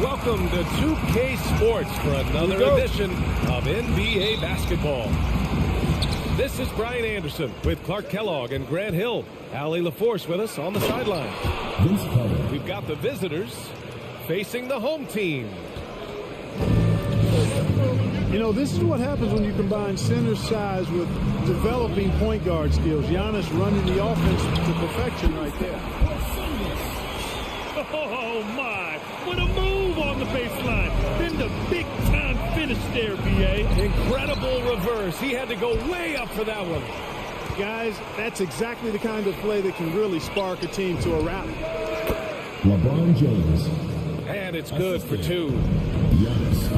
welcome to 2K Sports for another edition of NBA basketball. This is Brian Anderson with Clark Kellogg and Grant Hill. Allie LaForce with us on the sideline. We've got the visitors facing the home team. You know, this is what happens when you combine center size with developing point guard skills. Giannis running the offense to perfection right there. Oh, my. What a move on the baseline. Then the big-time finish there, B.A. Incredible reverse. He had to go way up for that one. Guys, that's exactly the kind of play that can really spark a team to a rally. LeBron James. And it's good for two.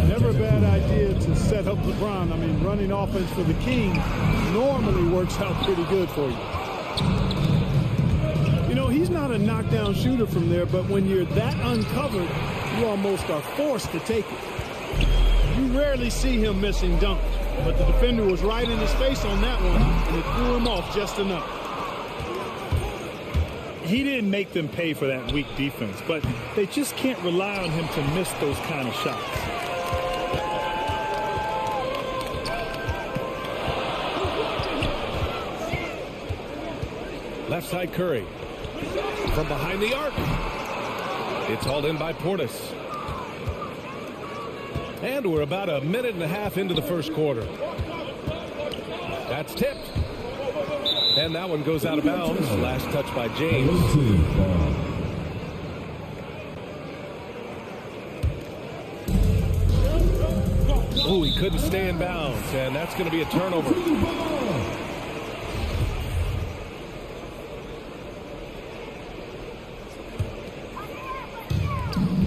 Never a bad idea to set up LeBron. I mean, running offense for the King normally works out pretty good for you. You know, he's not a knockdown shooter from there, but when you're that uncovered, you almost are forced to take it. You rarely see him missing dunks, but the defender was right in his face on that one, and it threw him off just enough. He didn't make them pay for that weak defense, but they just can't rely on him to miss those kind of shots. Left side Curry. From behind the arc. It's hauled in by Portis. And we're about a minute and a half into the first quarter. That's tipped. And that one goes out of bounds. Last touch by James. Oh, he couldn't stay in bounds. And that's going to be a turnover.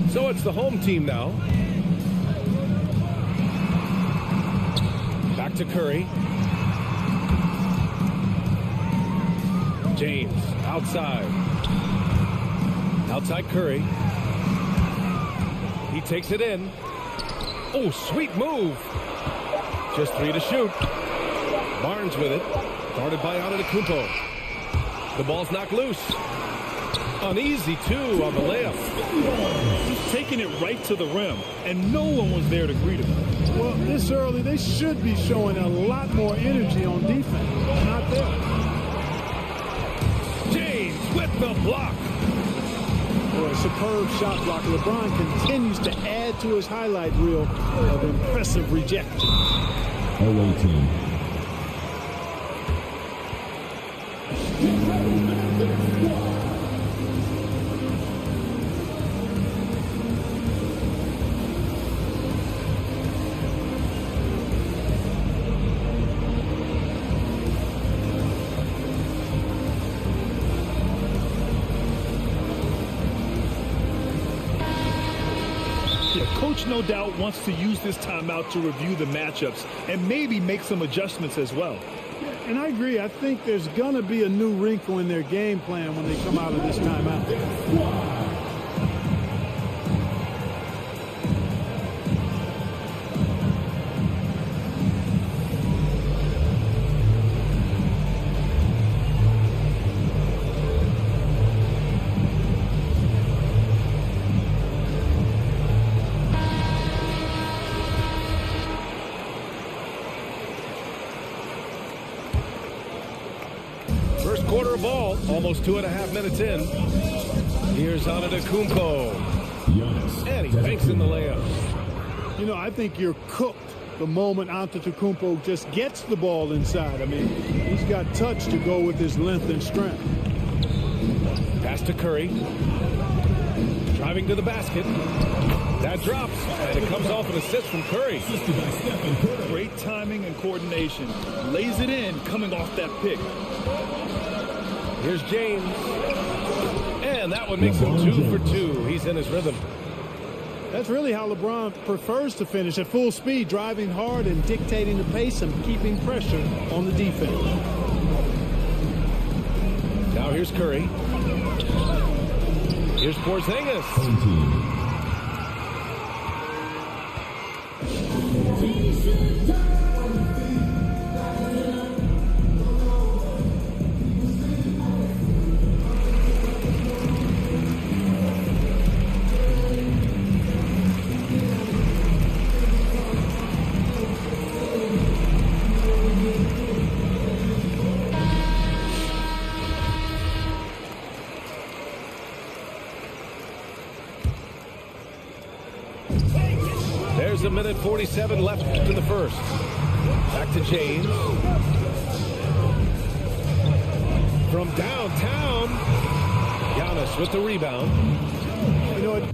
So it's the home team now. Back to Curry. James outside. Outside Curry. He takes it in. Oh, sweet move. Just 3 to shoot. Barnes with it. Guarded by Antetokounmpo. The ball's knocked loose. An easy 2 on the layup. He's taking it right to the rim, and no one was there to greet him. Well, this early, they should be showing a lot more energy on defense. Not there. James with the block. Boy, a superb shot block. LeBron continues to add to his highlight reel of impressive rejects. Away team. Coach no doubt wants to use this timeout to review the matchups and maybe make some adjustments as well. And I agree. I think there's going to be a new wrinkle in their game plan when they come out of this timeout. First quarter ball, almost 2.5 minutes in. Here's Antetokounmpo. And he banks in the layup. You know, I think you're cooked the moment Antetokounmpo just gets the ball inside. I mean, he's got touch to go with his length and strength. Pass to Curry. Driving to the basket. That drops, and it comes off an assist from Curry. Great timing and coordination. Lays it in coming off that pick. Here's James. And that one makes him 2 for 2. He's in his rhythm. That's really how LeBron prefers to finish, at full speed, driving hard and dictating the pace and keeping pressure on the defense. Now here's Curry. Here's Porzingis. There's a minute 47 left in the first. Back to James. From downtown, Giannis with the rebound. You know what?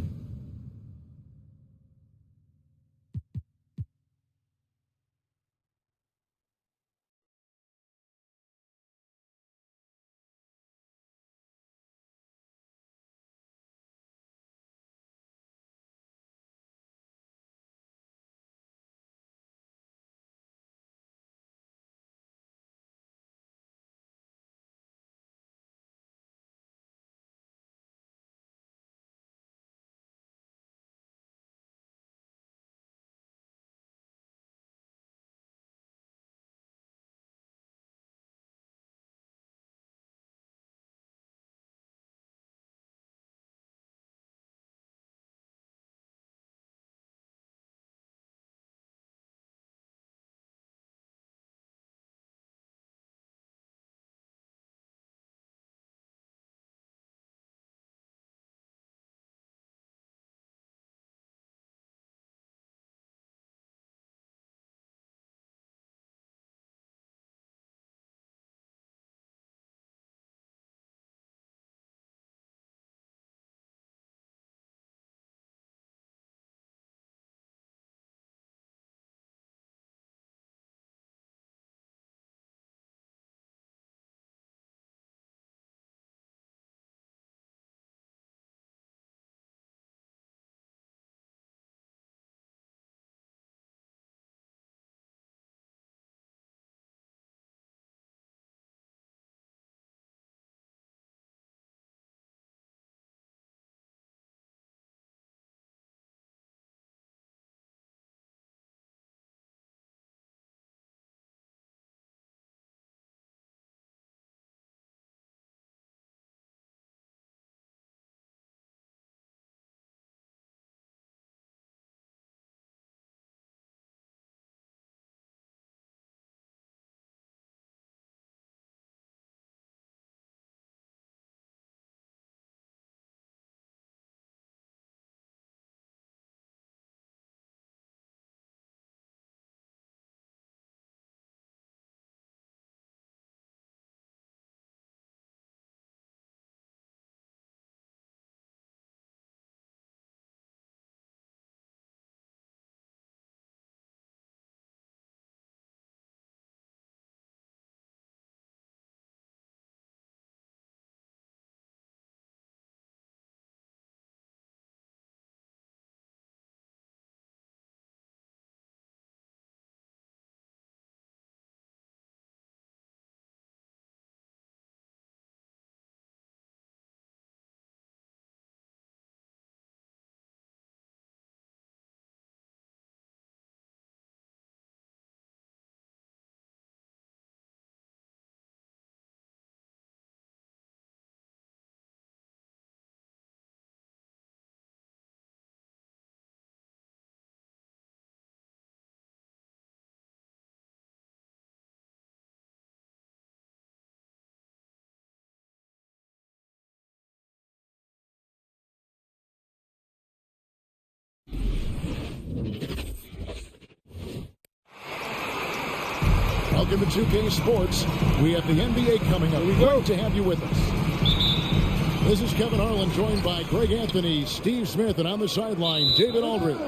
Welcome to 2K Sports. We have the NBA coming up. Great to have you with us. This is Kevin Harlan, joined by Greg Anthony, Steve Smith, and on the sideline, David Aldridge.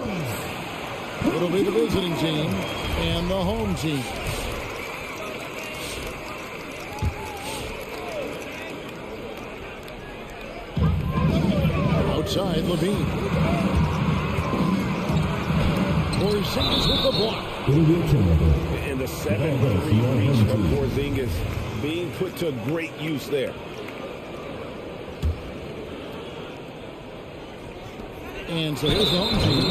It'll be the visiting team and the home team. Outside, Levine. Porzingis with the block. And the 7-3 reach of Porzingis being put to great use there. And so here's the home team.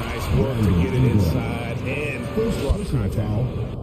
Nice work to get it inside and drop contact.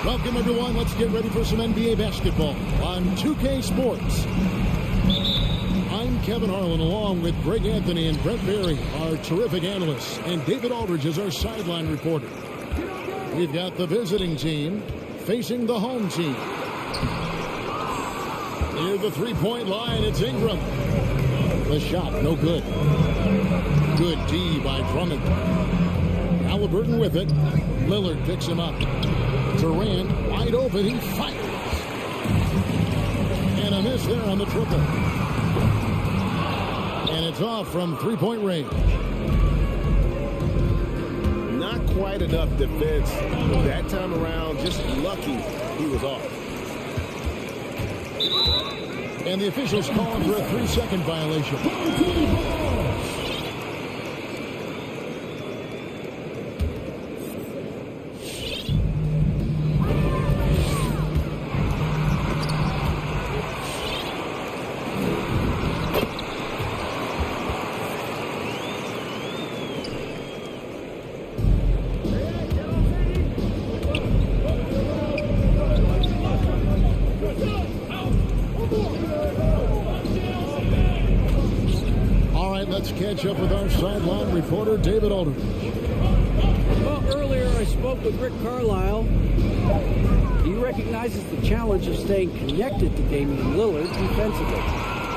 Welcome, everyone. Let's get ready for some NBA basketball on 2K Sports. I'm Kevin Harlan, along with Greg Anthony and Brent Berry, our terrific analysts, and David Aldridge is our sideline reporter. We've got the visiting team facing the home team. Near the three-point line, it's Ingram. The shot, no good. Good D by Drummond. Halliburton with it. Lillard picks him up. Durant, wide open, he fires. And a miss there on the triple. And it's off from three-point range. Not quite enough defense. That time around, just lucky he was off. And the officials calling for a 3-second violation. Let's catch up with our sideline reporter, David Aldridge. Well, earlier I spoke with Rick Carlisle. He recognizes the challenge of staying connected to Damian Lillard defensively.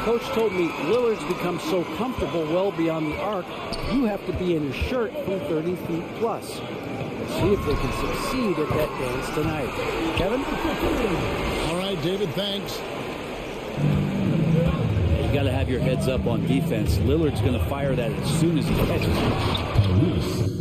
Coach told me Lillard's become so comfortable well beyond the arc, you have to be in his shirt from 30 feet plus. See if they can succeed at that dance tonight. Kevin? All right, David, thanks. You got to have your heads up on defense. Lillard's going to fire that as soon as he catches it.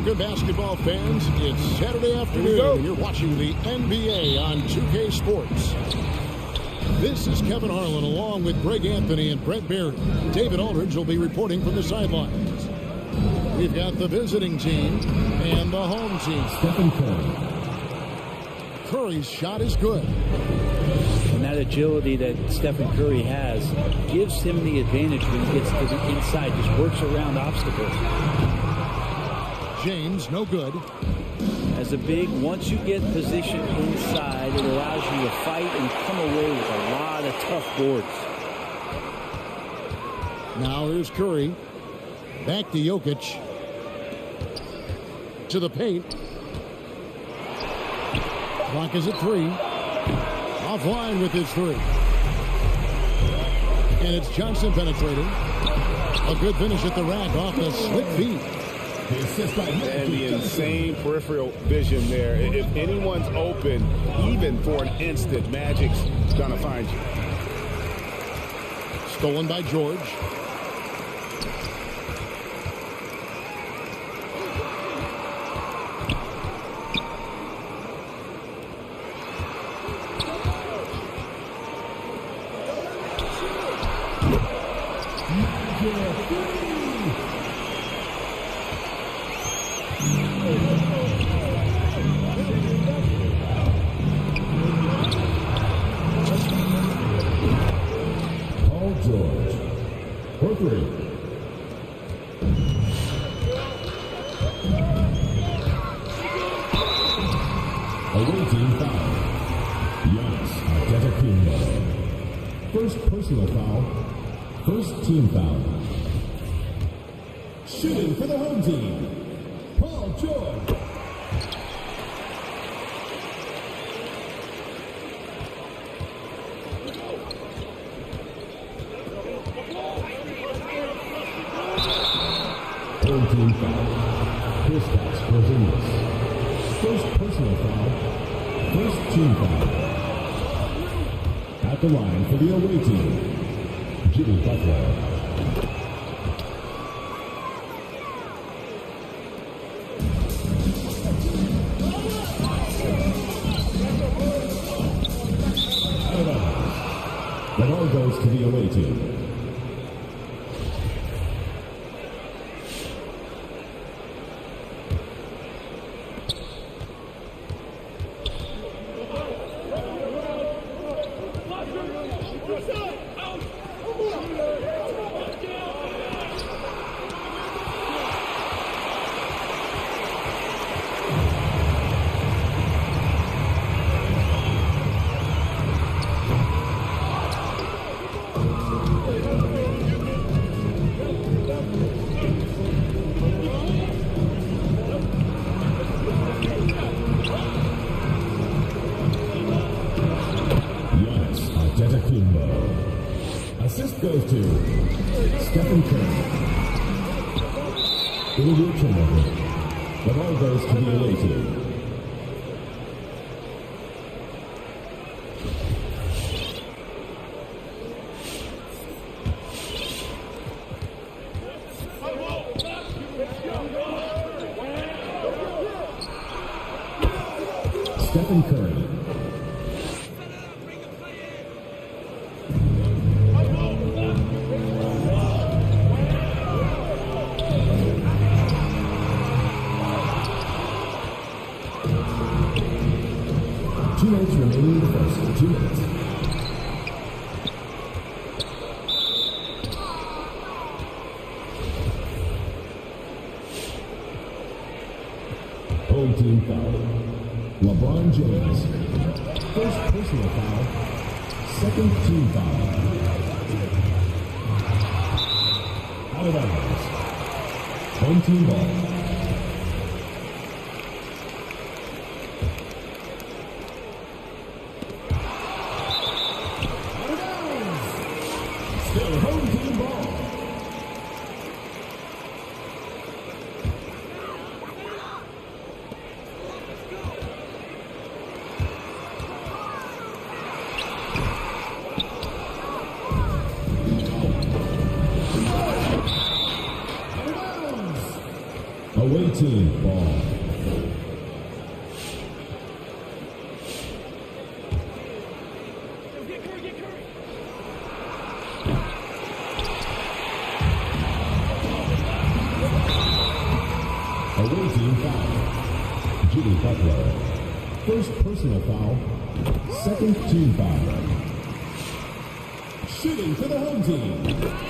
Welcome, basketball fans. It's Saturday afternoon, and you're watching the NBA on 2K Sports. This is Kevin Harlan along with Greg Anthony and Brett Barry. David Aldridge will be reporting from the sidelines. We've got the visiting team and the home team. Stephen Curry. Curry's shot is good. And that agility that Stephen Curry has gives him the advantage when he gets to the inside, just works around obstacles. James, no good. As a big, once you get positioned inside, it allows you to fight and come away with a lot of tough boards. Now here's Curry. Back to Jokic. To the paint. Clock is at 3. Offline with his 3. And it's Johnson penetrating. A good finish at the rack off the slick feet. And the insane peripheral vision there. If anyone's open, even for an instant, Magic's gonna find you. Stolen by George. Paul George. For 3. Away team foul. Giannis Antetokounmpo. First personal foul. First team foul. Shooting for the home team. Paul George. Home team foul. Kristaps Porzingis. First personal foul. First team foul. At the line for the away team, Jimmy Butler. The ball goes to the away team. Assist goes to Stephen Curry. It'll be a turnover. The ball goes to the away team. Stephen Curry. Remaining the first 2 minutes. Home team foul. LeBron James. First personal foul. Second team foul. Out of bounds. Home team ball. Still home team ball. team ball. Away team foul. Jimmy Butler. First personal foul. Second team foul. Shooting for the home team.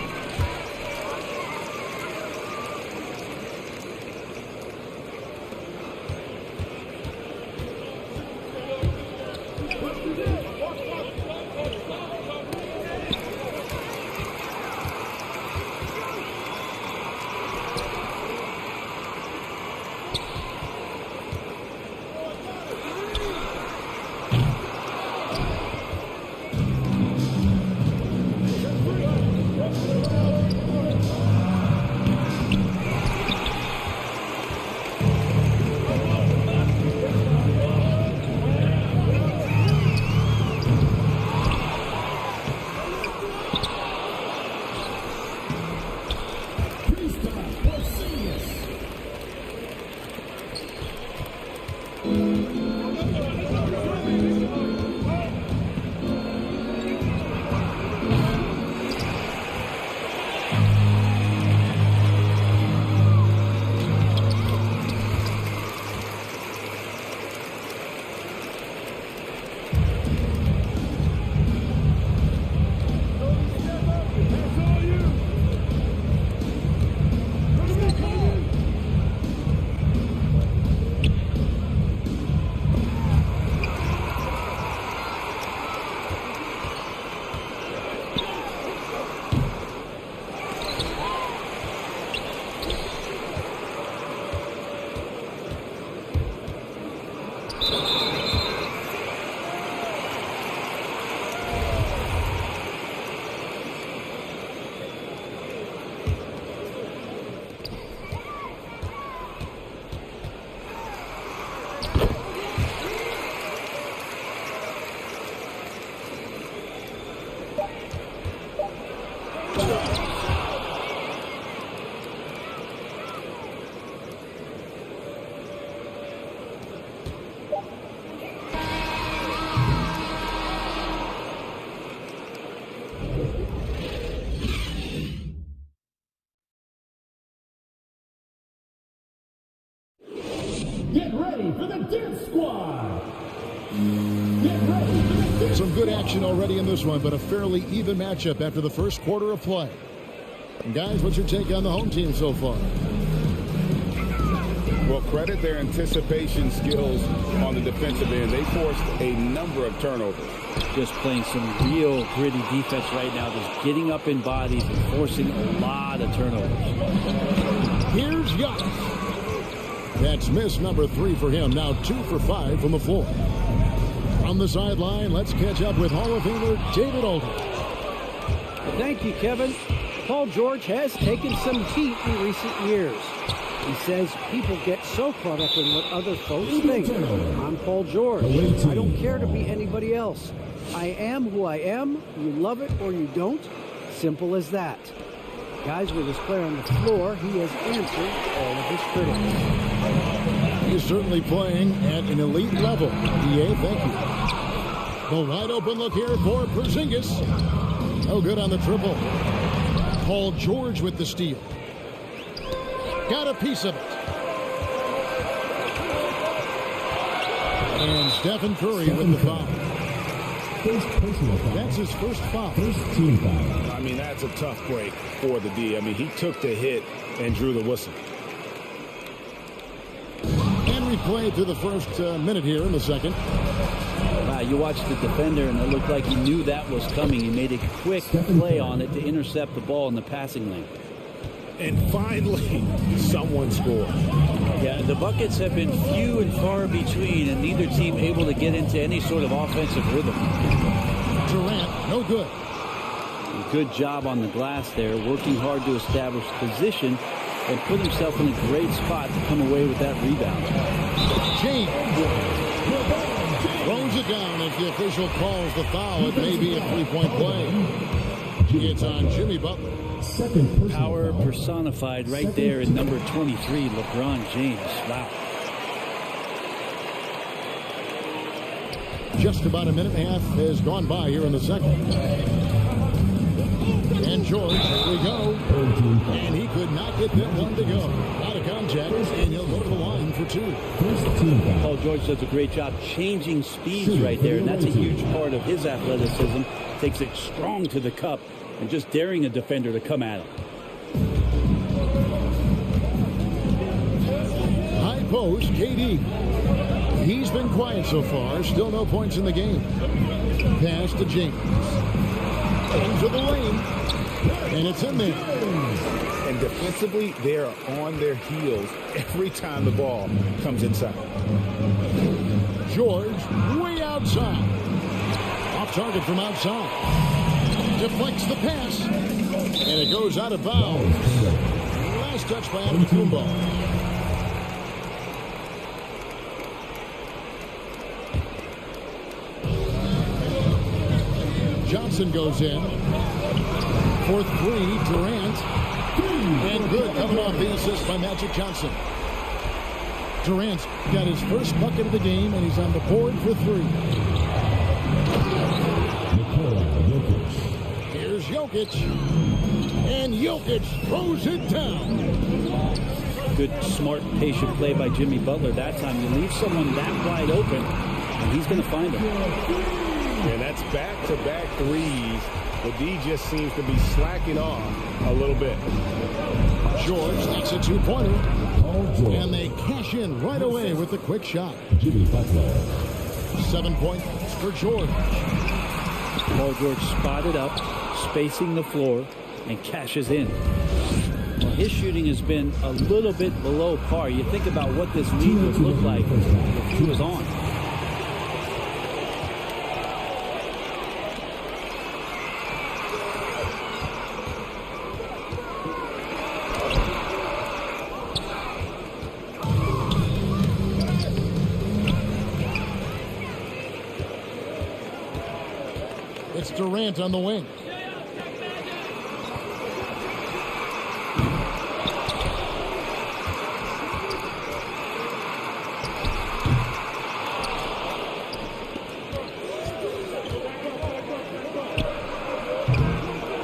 Get ready for the Dance Squad. Get ready for the Dance Some good action already in this one, but a fairly even matchup after the first quarter of play. And guys, what's your take on the home team so far? Well, credit their anticipation skills on the defensive end. They forced a number of turnovers. Just playing some real gritty defense right now. Just getting up in bodies and forcing a lot of turnovers. Here's Giannis. That's miss number 3 for him. Now 2 for 5 from the floor. From the sideline, let's catch up with Hall of Famer David Aldridge. Thank you, Kevin. Paul George has taken some heat in recent years. He says people get so caught up in what other folks think. I'm Paul George. I don't care to be anybody else. I am who I am. You love it or you don't. Simple as that. Guys, with his player on the floor, he has answered all of his critics. He's certainly playing at an elite level. EA, thank you. The wide open look here for Porzingis. No good on the triple. Paul George with the steal. Got a piece of it. And Stephen Curry with the foul. First personal foul. That's his first foul. First team foul. I mean, that's a tough break for the D. I mean, he took the hit and drew the whistle. And we played through the first minute here in the second. Wow, you watched the defender, and it looked like he knew that was coming. He made a quick play on it to intercept the ball in the passing lane. And finally, someone scored. Yeah, the buckets have been few and far between, and neither team able to get into any sort of offensive rhythm. Durant, no good. Good job on the glass there, working hard to establish position and put himself in a great spot to come away with that rebound. James throws it down. If the official calls the foul, it may be a three-point play. It's on Jimmy Butler. Second personal Power foul. personified right there in number 23, LeBron James. Wow. Just about a minute and a half has gone by here in the second. And George, here we go. And he could not get that one to go. Out of contact, and he'll go to the line for two. Paul George does a great job changing speeds right there, and that's a huge part of his athleticism. Takes it strong to the cup and just daring a defender to come at him. High post, KD. He's been quiet so far. Still no points in the game. Pass to James. Into the lane. And it's in there. And defensively, they are on their heels every time the ball comes inside. George, way outside. Off target from outside. Deflects the pass. And it goes out of bounds. Last touch by Antetokounmpo. Johnson goes in. For three, Durant. And good, coming off the assist by Magic Johnson. Durant's got his first bucket of the game, and he's on the board for three. Here's Jokic. And Jokic throws it down. Good, smart, patient play by Jimmy Butler. That time you leave someone that wide open, and he's going to find him. And that's back-to-back threes. But D just seems to be slacking off a little bit. George, that's a two-pointer. And they cash in right away with the quick shot. 7 points for George. Paul George spotted up, spacing the floor, and cashes in. Well, his shooting has been a little bit below par. You think about what this lead would look like if he was on. It's Durant on the wing.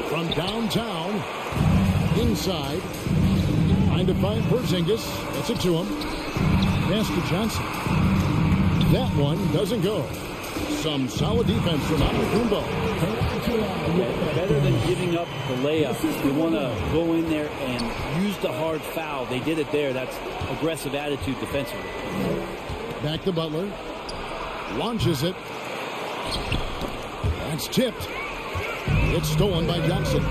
From downtown, inside, trying to find Porzingis. That's it to him. Pass to Johnson. That one doesn't go. Some solid defense from Antetokounmpo. Better than giving up the layup. You want to go in there and use the hard foul. They did it there. That's aggressive attitude defensively. Back to Butler. Launches it. That's tipped. It's stolen by Johnson.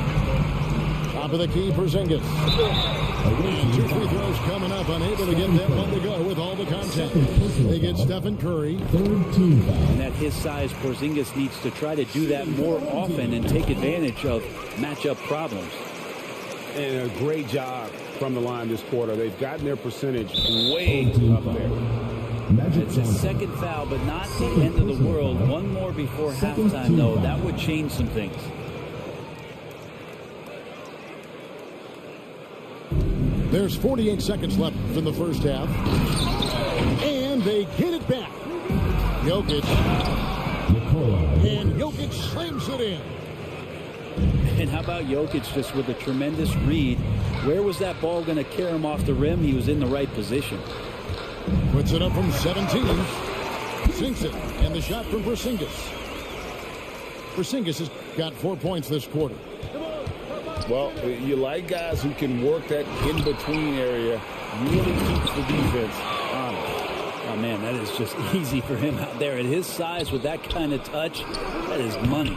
Top of the key, Porzingis. And 2 free throws coming up. Unable to get that one to go with all the contact. They get Stephen Curry. And at his size, Porzingis needs to try to do that more often and take advantage of matchup problems. And a great job from the line this quarter. They've gotten their percentage way up there. It's a second foul, but not the end of the world. One more before halftime, though. That would change some things. There's 48 seconds left in the first half. And they get it back. Jokic. And Jokic slams it in. And how about Jokic just with a tremendous read? Where was that ball going to carry him off the rim? He was in the right position. Puts it up from 17. Sinks it. And the shot from Porzingis. Porzingis has got 4 points this quarter. Well, you like guys who can work that in-between area. Really keeps the defense honest. Oh, man, that is just easy for him out there. At his size with that kind of touch, that is money.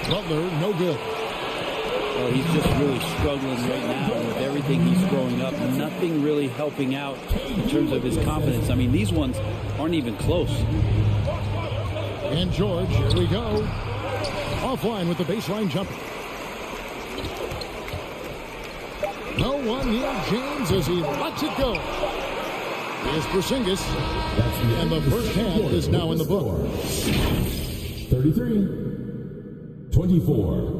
Butler, no good. Well, he's just really struggling right now with everything he's throwing up. Nothing really helping out in terms of his confidence. I mean, these ones aren't even close. And George, here we go. Offline with the baseline jumper. No one near James as he lets it go. Here's Porzingis. And the first half is now in the book. 33-24.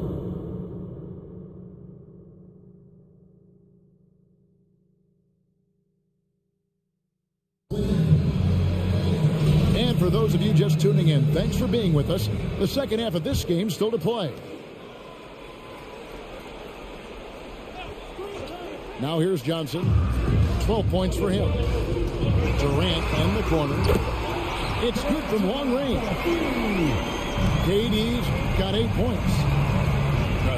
of you just tuning in, thanks for being with us. The second half of this game still to play. Now here's Johnson. 12 points for him. Durant in the corner. It's good from long range. KD's got 8 points.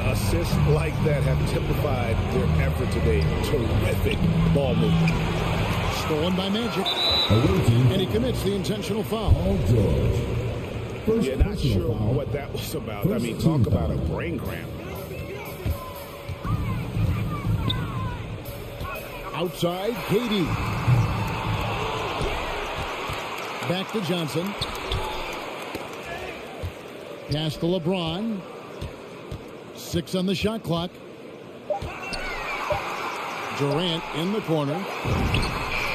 Assists like that have typified their effort today. Terrific ball movement. Stolen by Magic. And he commits the intentional foul. Yeah, not sure what that was about. I mean, talk about a brain cramp. Outside, KD. Back to Johnson. Pass to LeBron. 6 on the shot clock. Durant in the corner.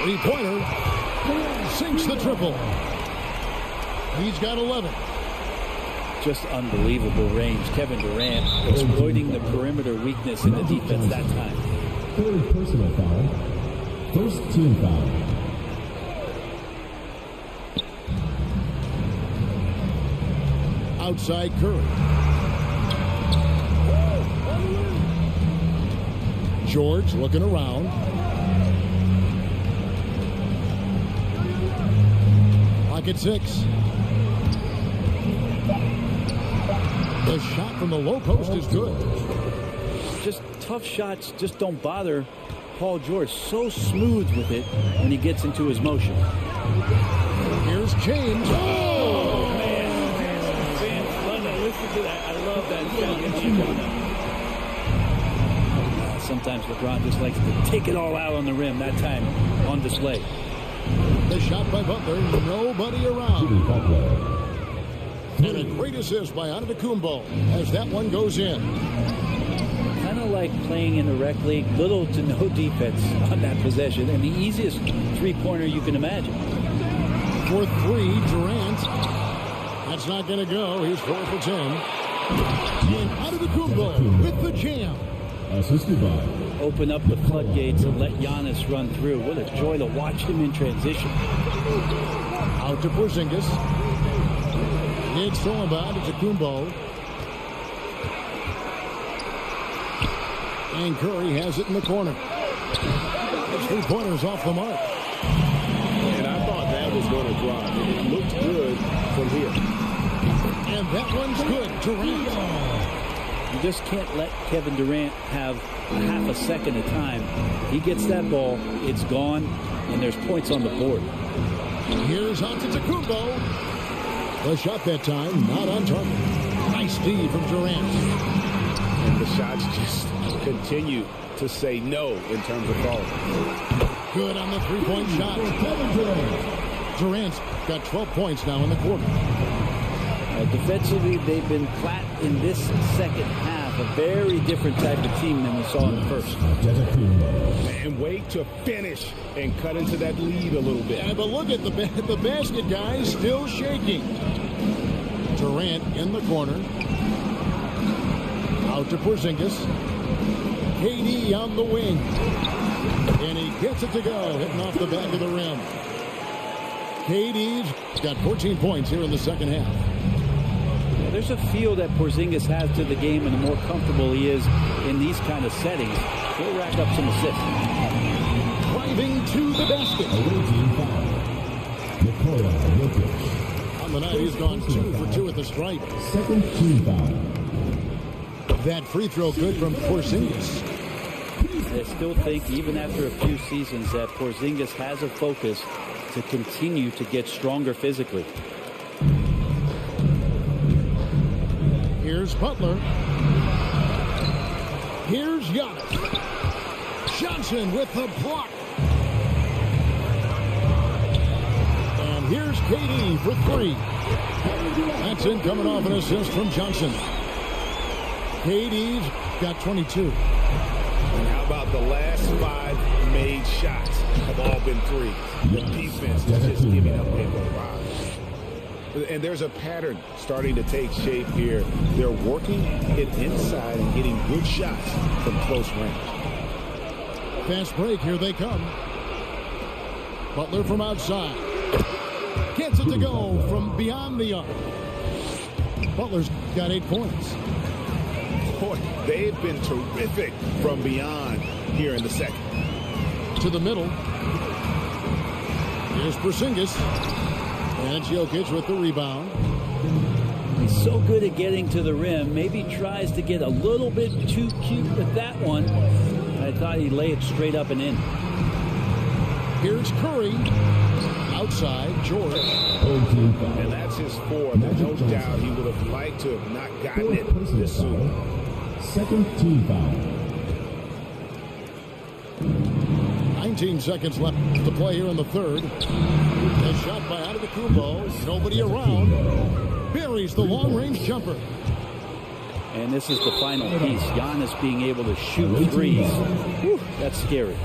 Three-pointer. Sinks the triple. He's got 11. Just unbelievable range. Kevin Durant exploiting the perimeter weakness in the defense that time. Third personal foul. First team foul. Outside Curry. George looking around. Pocket 6. The shot from the low post is good. Just tough shots just don't bother Paul George. So smooth with it when he gets into his motion. Here's James. Oh, man. Listen to that. I love that. Sometimes LeBron just likes to take it all out on the rim. That time on display. The shot by Butler. Nobody around. And a great assist by Antetokounmpo as that one goes in. Kind of like playing in the rec league. Little to no defense on that possession. And the easiest three-pointer you can imagine. For 3, Durant. That's not going to go. He's 4 for 10. And Antetokounmpo with the jam. Assisted by. Open up the floodgates and let Giannis run through. What a joy to watch him in transition. Out to Porzingis. It's thrown by Antetokounmpo. And Curry has it in the corner. His three-pointer's off the mark. And I thought that was going to drop. It looked good from here. And that one's good. Durant. You just can't let Kevin Durant have half a second of time. If he gets that ball, it's gone, and there's points on the board. Here's Antetokounmpo. The shot that time, not on target. Nice D from Durant. And the shots just continue to say no in terms of ball. Good on the three-point shot. Durant's got 12 points now in the quarter. Defensively, they've been flat in this second half. A very different type of team than we saw in the first. And wait to finish and cut into that lead a little bit. Yeah, but look at the basket, guys, still shaking. Durant in the corner. Out to Porzingis. KD on the wing. And he gets it to go, hitting off the back of the rim. KD's got 14 points here in the second half. There's a feel that Porzingis has to the game, and the more comfortable he is in these kind of settings, he'll rack up some assists. Driving to the basket. On the night, he's gone 2 for 2 at the stripe. Second team foul. That free throw good from Porzingis. I still think, even after a few seasons, that Porzingis has a focus to continue to get stronger physically. Here's Butler. Here's Giannis. Johnson with the block. And here's KD for 3. That's in, coming off an assist from Johnson. KD's got 22. And how about the last 5 made shots have all been threes? The defense is just giving up in the rise. And there's a pattern starting to take shape here. They're working it inside and getting good shots from close range. Fast break, here they come. Butler from outside. gets it to go from beyond the arc. Butler's got 8 points. Boy, they've been terrific from beyond here in the second. To the middle. Here's Porzingis. And Jokic with the rebound. He's so good at getting to the rim. Maybe tries to get a little bit too cute with that one. I thought he'd lay it straight up and in. Here's Curry. Outside, George. And that's his fourth. No doubt he would have liked to have not gotten it this soon. Second team foul. 19 seconds left to play here in the third. A shot by Antetokounmpo. Nobody around. Buries the long-range jumper. And this is the final piece. Giannis being able to shoot threes. Whew, that's scary.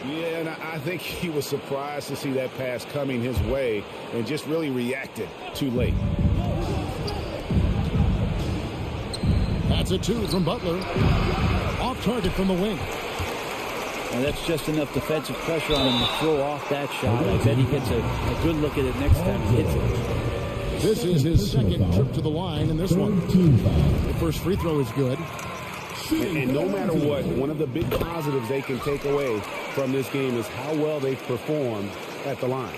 Yeah, and I think he was surprised to see that pass coming his way and just really reacted too late. That's a 2 from Butler. Off target from the wing. And that's just enough defensive pressure on him to throw off that shot. I bet he gets a good look at it next time he hits it. This is his second trip to the line in this one. The first free throw is good. And no matter what, one of the big positives they can take away from this game is how well they've performed at the line.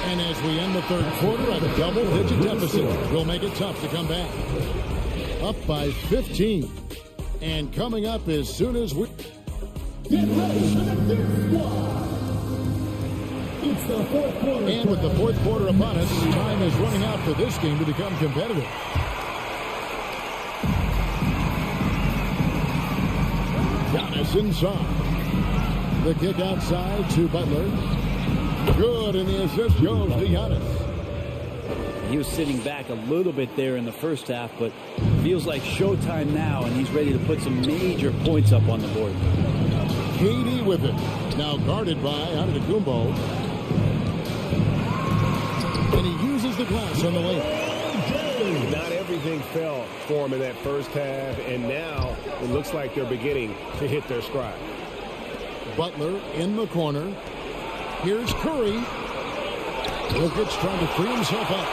And as we end the third quarter, a double-digit deficit will make it tough to come back. Up by 15. And coming up as soon as we... Get ready for the fifth squad. It's the fourth quarter. And with the fourth quarter upon us, time is running out for this game to become competitive. Giannis inside. The kick outside to Butler. Good, and the assist goes to Giannis. He was sitting back a little bit there in the first half, but feels like showtime now, and he's ready to put some major points up on the board. KD with it. Now guarded by Antetokounmpo. And he uses the glass on the lane. Not everything fell for him in that first half, and now it looks like they're beginning to hit their stride. Butler in the corner. Here's Curry. Jokic trying to free himself up.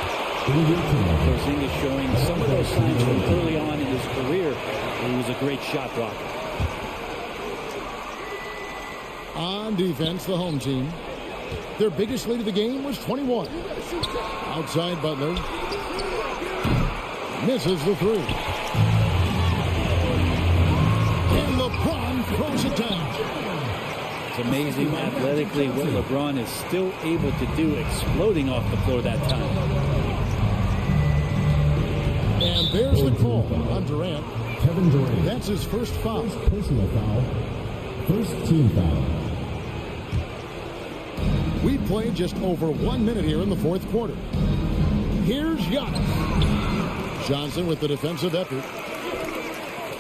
Porzingis showing some of those signs from early on in his career. He was a great shot blocker. On defense, the home team. Their biggest lead of the game was 21. Outside Butler. Misses the three. And LeBron throws it down. It's amazing athletically what LeBron is still able to do, exploding off the floor that time. And there's the call on Durant. Kevin Durant. That's his first foul. First personal foul. First team foul. We played just over 1 minute here in the fourth quarter. Here's Giannis. Johnson with the defensive effort.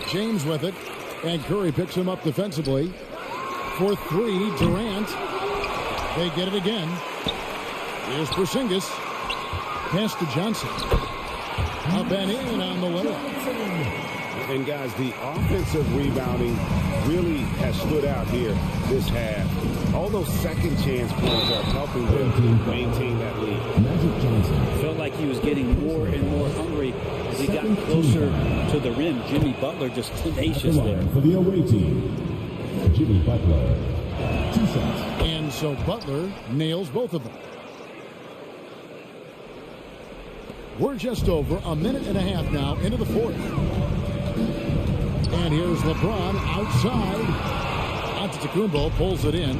James with it. And Curry picks him up defensively. For three, Durant. They get it again. Here's Porzingis. Pass to Johnson. Up and in on the layup. And guys, the offensive rebounding really has stood out here this half. All those second chance points are helping them maintain that lead. Magic Johnson. Felt like he was getting more and more hungry as he got closer to the rim. Jimmy Butler just tenacious there. For the away team, Jimmy Butler. 2 shots. And so Butler nails both of them. We're just over a minute and a half now into the fourth. And here's LeBron outside. Antetokounmpo pulls it in.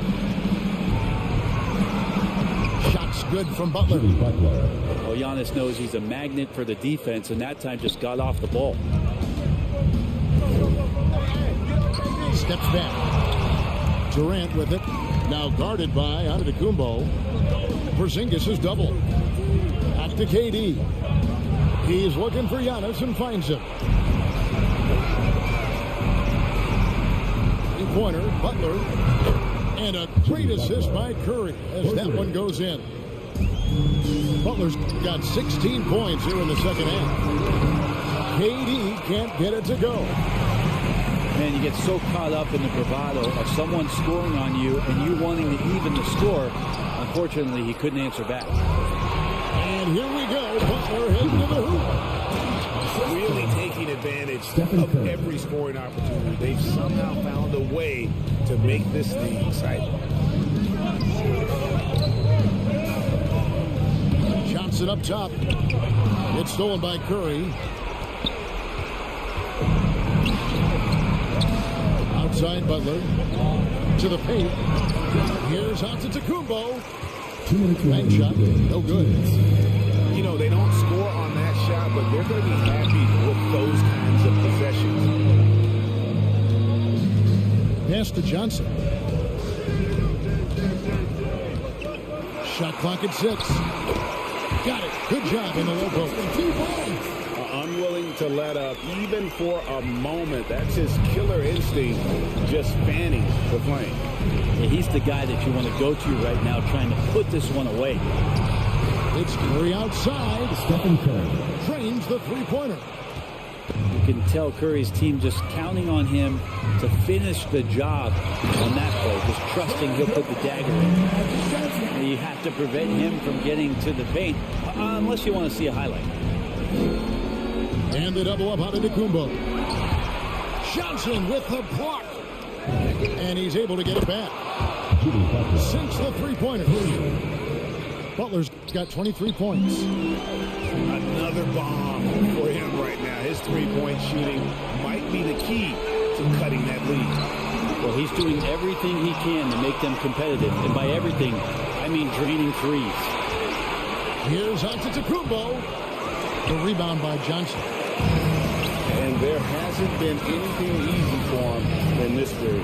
Shots good from Butler. Well, Giannis knows he's a magnet for the defense, and that time just got off the ball. Steps back. Durant with it. Now guarded by Antetokounmpo. Porzingis is double. Back to KD. He's looking for Giannis and finds him. Pointer, Butler, and a great assist by Curry as that one goes in. Butler's got 16 points here in the second half. KD can't get it to go. Man, you get so caught up in the bravado of someone scoring on you and you wanting to even the score. Unfortunately, he couldn't answer back. And here we go. Butler heading to the hoop. Really taking advantage of every scoring opportunity. They've somehow found a way to make this thing exciting. Johnson up top. It's stolen by Curry. Outside Butler. To the paint. Here's Antetokounmpo. 2 minutes Bank shot. No good. You know, they don't score on that shot, but they're going to be happy with those kinds of possessions. Pass to Johnson. Shot clock at 6. Got it. Good job in the low post. Unwilling to let up, even for a moment. That's his killer instinct, just fanning the flame. Yeah, he's the guy that you want to go to right now, trying to put this one away. It's Curry outside. Stephen Curry Trains the three-pointer. You can tell Curry's team just counting on him to finish the job on that play, just trusting he'll put the dagger in. And you have to prevent him from getting to the paint, unless you want to see a highlight. And the double up on Antetokounmpo. Johnson with the block. And he's able to get it back. Sinks the three-pointer. Butler's got 23 points. Another bomb for him right now. His three-point shooting might be the key to cutting that lead. Well, he's doing everything he can to make them competitive. And by everything, I mean draining threes. Here's Antetokounmpo. The rebound by Johnson. And there hasn't been anything easy for him in this period.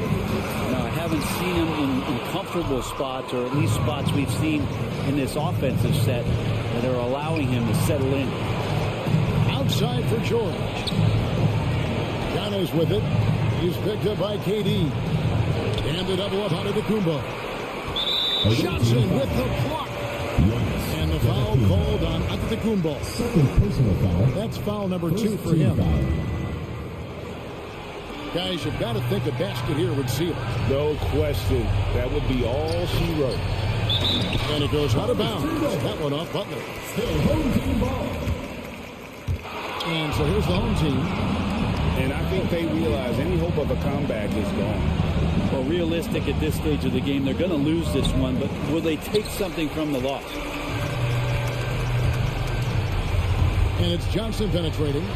Now, I haven't seen him in comfortable spots, or at least spots we've seen in this offensive set that are allowing him to settle in. Outside for George. Giannis with it. He's picked up by KD. And the double up out of Antetokounmpo. Johnson with the block. And the foul called on Antetokounmpo. Second personal foul. That's foul number 2 for him. Guys, you've got to think a basket here would seal it. No question. That would be all she wrote. And it goes out of bounds. That one off Butler. Home team ball. And so here's the home team. And I think they realize any hope of a comeback is gone. Well, realistic at this stage of the game, they're going to lose this one, but will they take something from the loss? And it's Johnson penetrating.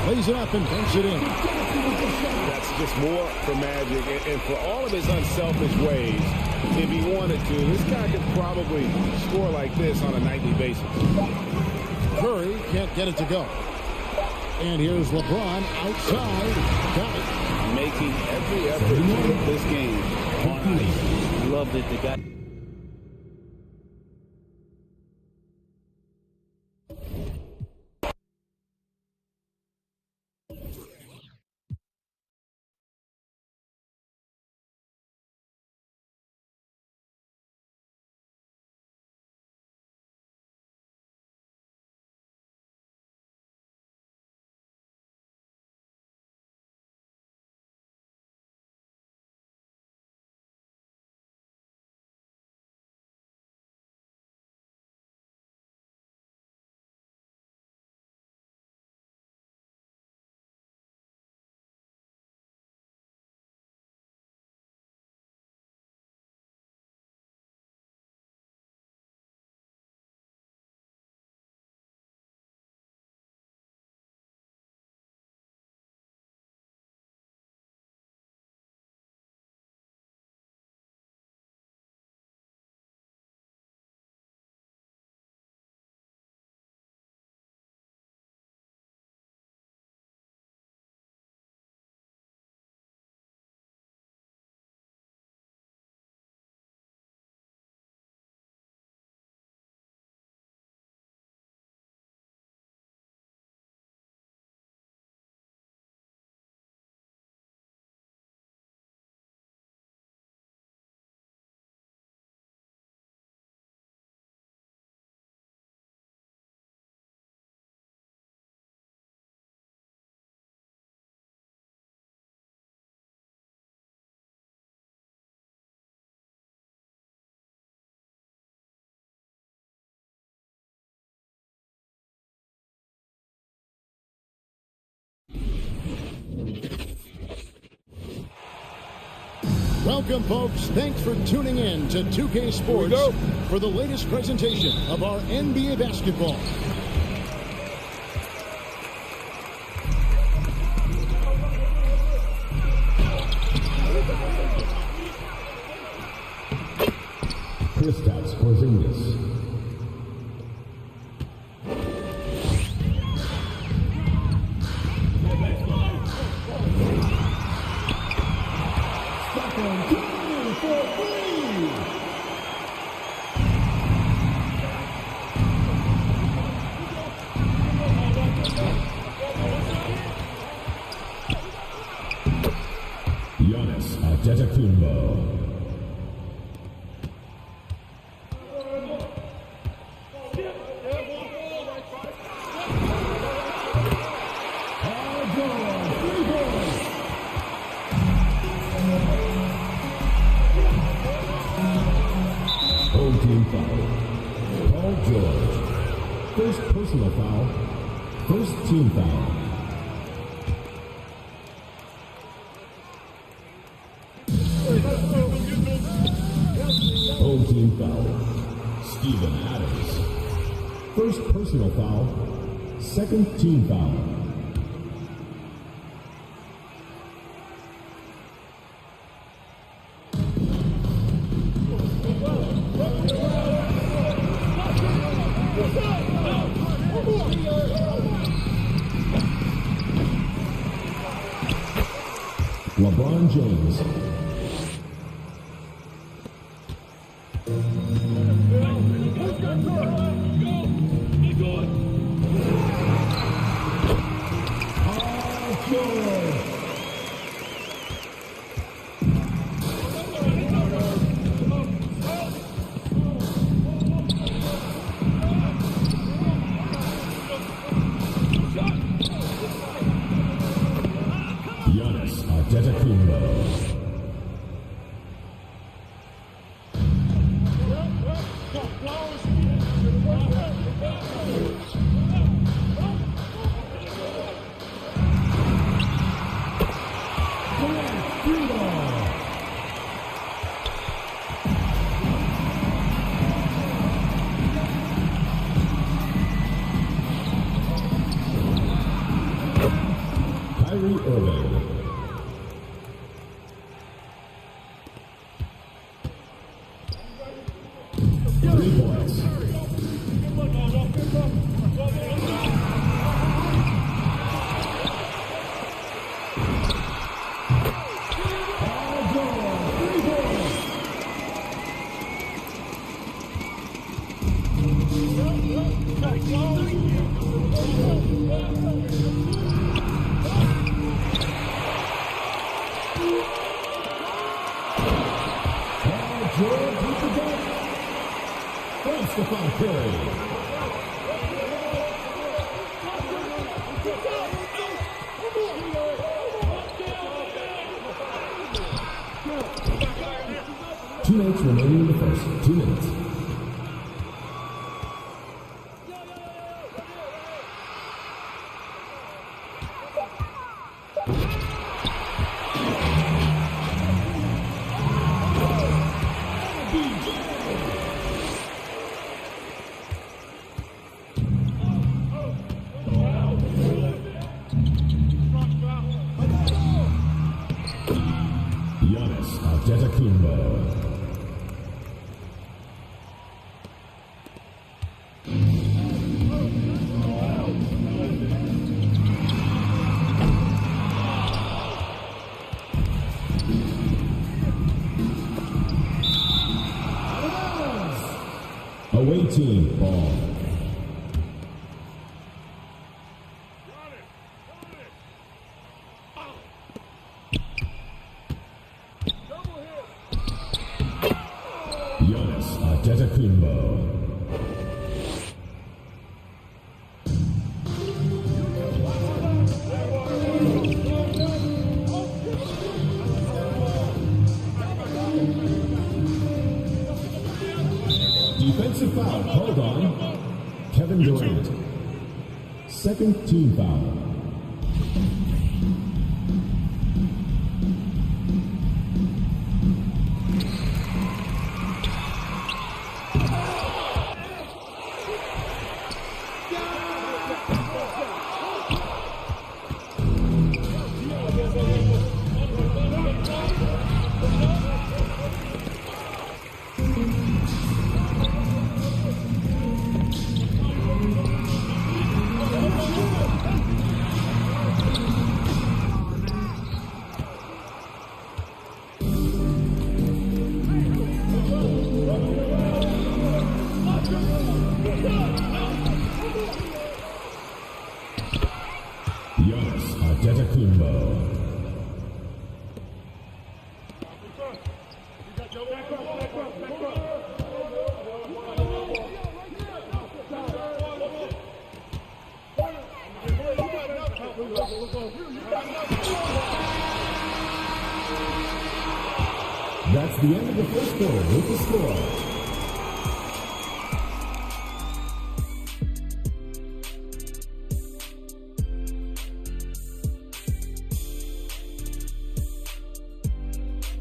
Lays it up and banks it in. That's just more for Magic. And for all of his unselfish ways, if he wanted to, this guy could probably score like this on a nightly basis. Curry can't get it to go. And here's LeBron outside. Got it. Making every effort to put this game on ice. Loved it. The guy. Welcome, folks. Thanks for tuning in to 2K Sports for the latest presentation of our NBA basketball. Kristaps Porzingis. Giannis Antetokounmpo. Team foul. Paul George. First personal foul. First team foul. Home team foul. Steven Adams. First personal foul. Second team foul. LeBron James. Giannis Antetokounmpo. Kyrie Irving. Stephon Curry. 2 minutes remaining in the first. 2 minutes. Giannis Antetokounmpo. Away team ball. Giannis Antetokounmpo. Defensive foul called on Kevin Durant. Second team foul. Giannis Antetokounmpo. That's the end of the first quarter with the score.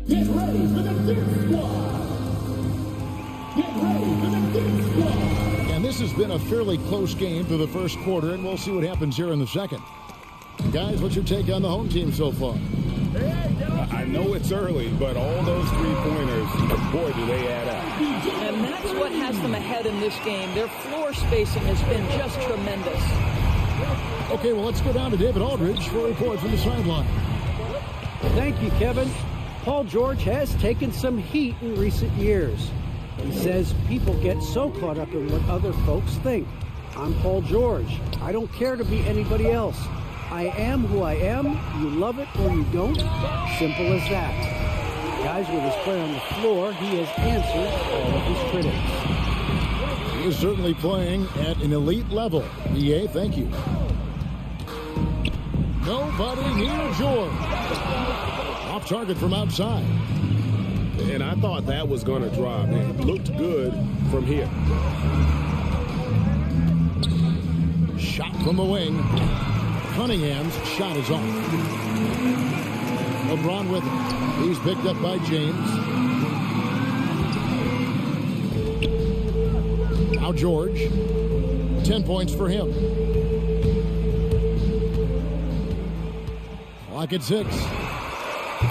Get ready for the Dirt Squad! Get ready for the Dirt Squad! And this has been a fairly close game through the first quarter, and we'll see what happens here in the second. Guys, what's your take on the home team so far? I know it's early, but all those three-pointers, boy, do they add up. And that's what has them ahead in this game. Their floor spacing has been just tremendous. Okay, well, let's go down to David Aldridge for a report from the sideline. Thank you, Kevin. Paul George has taken some heat in recent years. He says people get so caught up in what other folks think. I'm Paul George. I don't care to be anybody else. I am who I am. You love it or you don't. Simple as that. Guys, with his play on the floor, he has answered all of his critics. He is certainly playing at an elite level. EA, thank you. Nobody near George. Off target from outside. And I thought that was going to drop. It looked good from here. Shot from the wing. Cunningham's shot is off. LeBron with it. He's picked up by James. Now George. 10 points for him. Clock at 6.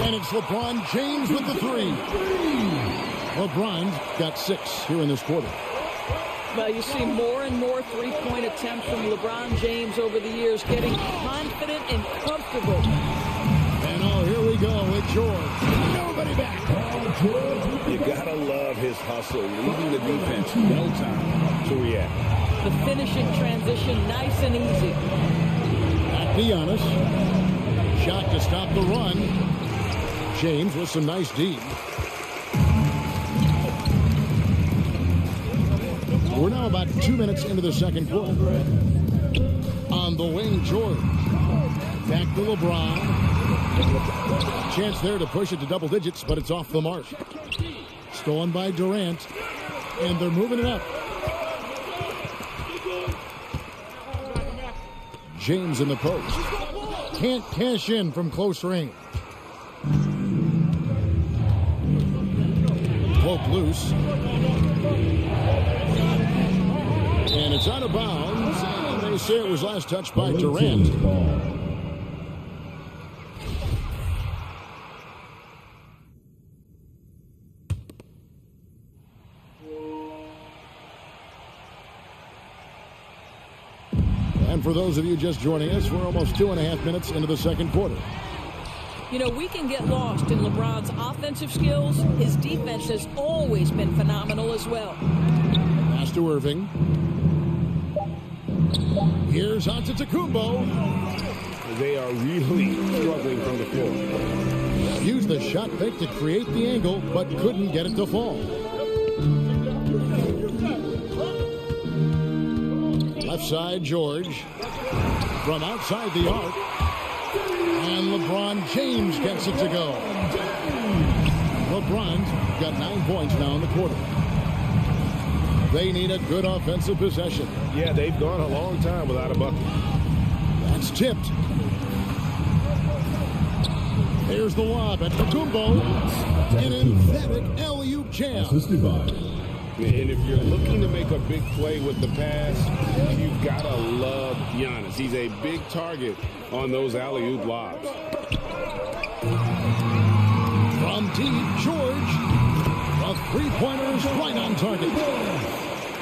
And it's LeBron James with the 3. LeBron's got 6 here in this quarter. Well, you see more and more three-point attempts from LeBron James over the years, getting confident and comfortable. And oh, here we go with George. Nobody back. You gotta love his hustle, leaving the defense no time to react. The finishing transition, nice and easy. Back to Giannis. Shot to stop the run. James with some nice D. We're now about 2 minutes into the second quarter. On the wing, George. Back to LeBron. Chance there to push it to double digits, but it's off the mark. Stolen by Durant. And they're moving it up. James in the post. Can't cash in from close range. Poke loose. And it's out of bounds. And they say it was last touched by Durant. And for those of you just joining us, we're almost 2.5 minutes into the second quarter. You know, we can get lost in LeBron's offensive skills. His defense has always been phenomenal as well. Pass to Irving. Here's Antetokounmpo. They are really struggling from the floor. Used the shot fake to create the angle, but couldn't get it to fall. Left side, George. From outside the arc. And LeBron James gets it to go. LeBron's got 9 points now in the quarter. They need a good offensive possession. Yeah, they've gone a long time without a bucket. That's tipped. Here's the lob at Antetokounmpo. An emphatic alley-oop jam. And if you're looking to make a big play with the pass, you've got to love Giannis. He's a big target on those alley-oop lobs. From deep, George. A three-pointer's right on target.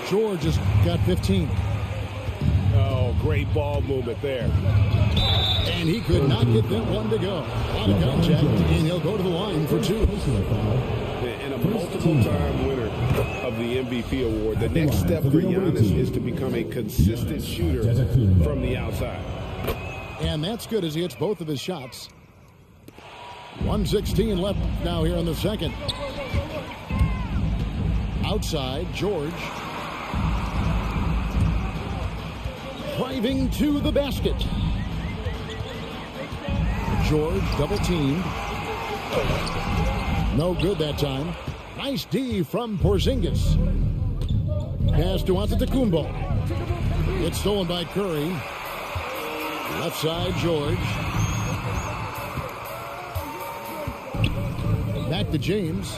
George has got 15. Oh, great ball movement there. And he could not get that one to go. On a contact, and he'll go to the line for 2. And a multiple-time winner. of the MVP award. The next step for Giannis is to become a consistent shooter from the outside. And that's good as he hits both of his shots. 1:16 left now here in the second. Outside, George. Driving to the basket. George double teamed. No good that time. Nice D from Porzingis. Pass to Antetokounmpo. It's stolen by Curry. Left side, George. Back to James.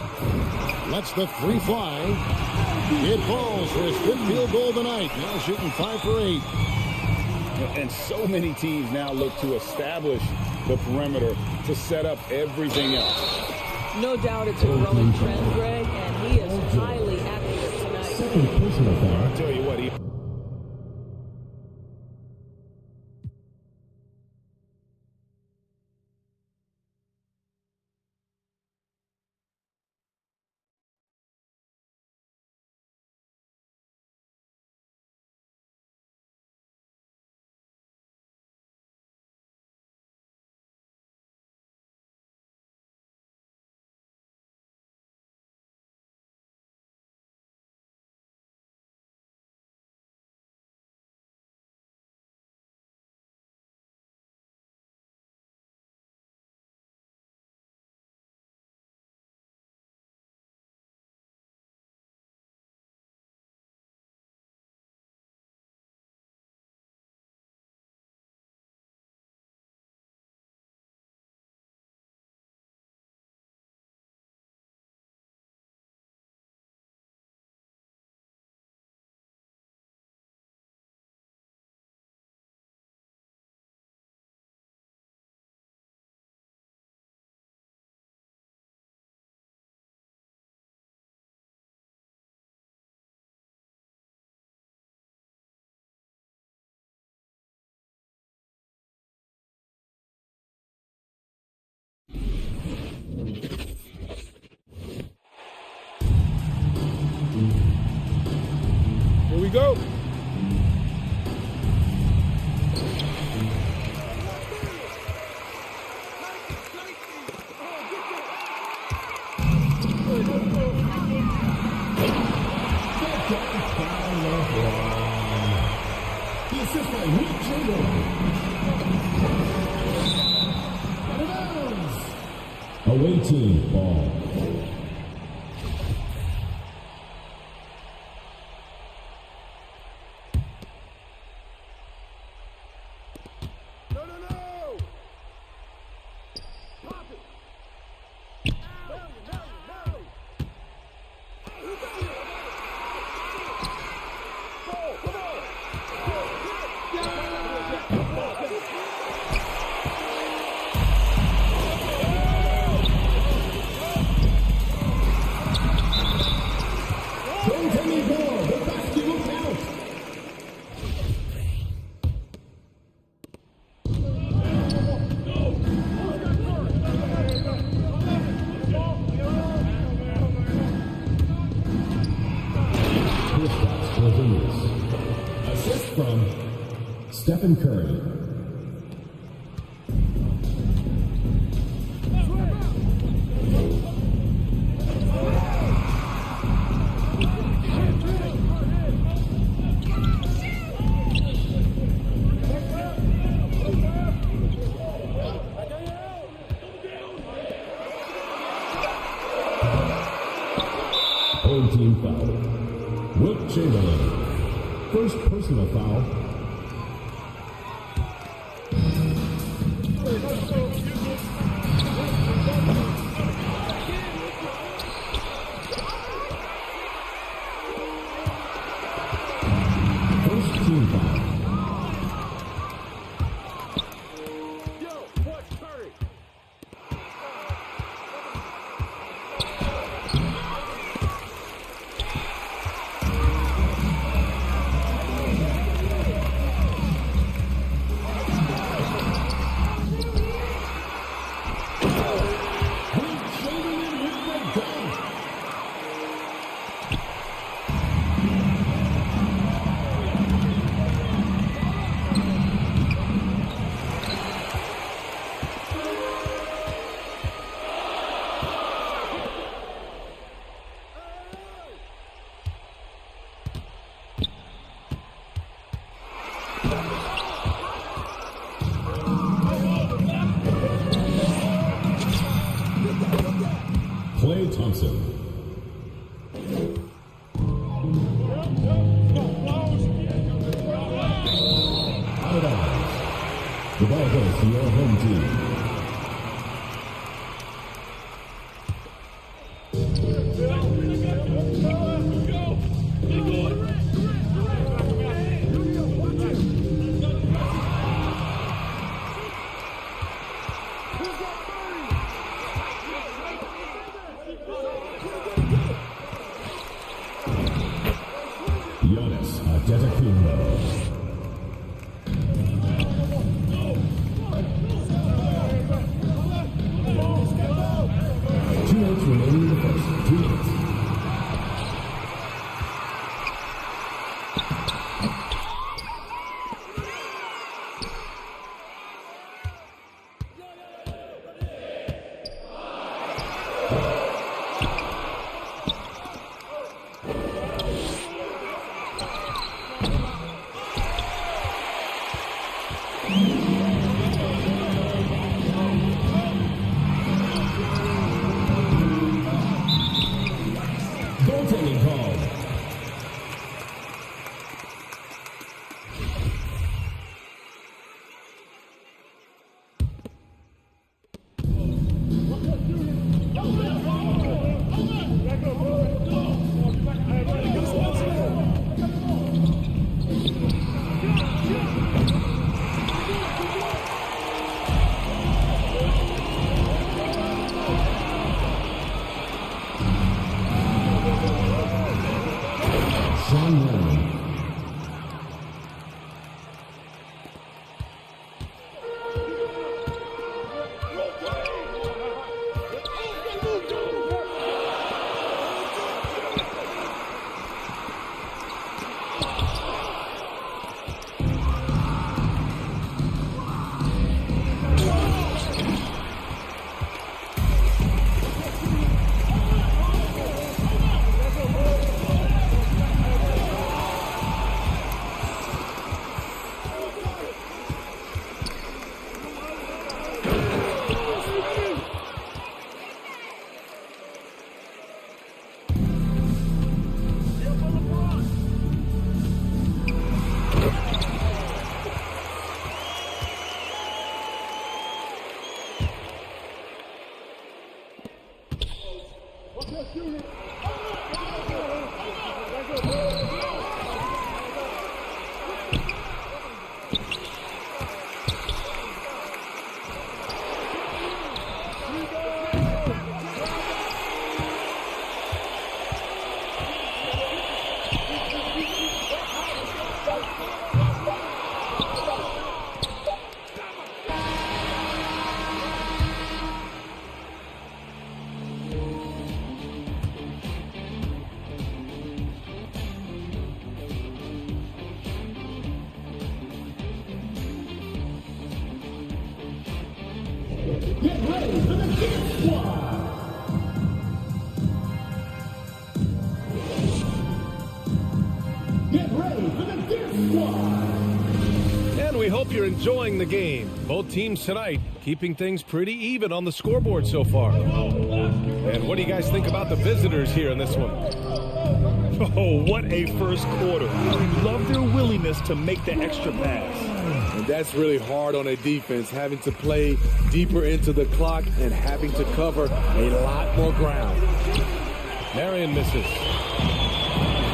Lets the three fly. It falls for his fifth field goal tonight. Now shooting 5 for 8. And so many teams now look to establish the perimeter to set up everything else. No doubt it's a growing trend, Greg, and he is highly accurate tonight. Second personal foul. I'll tell you what, he... Here we go. The assist by Wilt Chamberlain. Out of bounds. Away team ball. Assist from Stephen Curry. Home team foul. Wilt Chamberlain. First personal foul. First team foul. Johnson. Out of bounds. The ball goes to your home team. Get ready for the Kid Squad. Get ready for the Kid Squad. And we hope you're enjoying the game. Both teams tonight keeping things pretty even on the scoreboard so far. And what do you guys think about the visitors here in this one? Oh, what a first quarter. We love their willingness to make the extra pass. And that's really hard on a defense, having to play deeper into the clock and having to cover a lot more ground. Marion misses.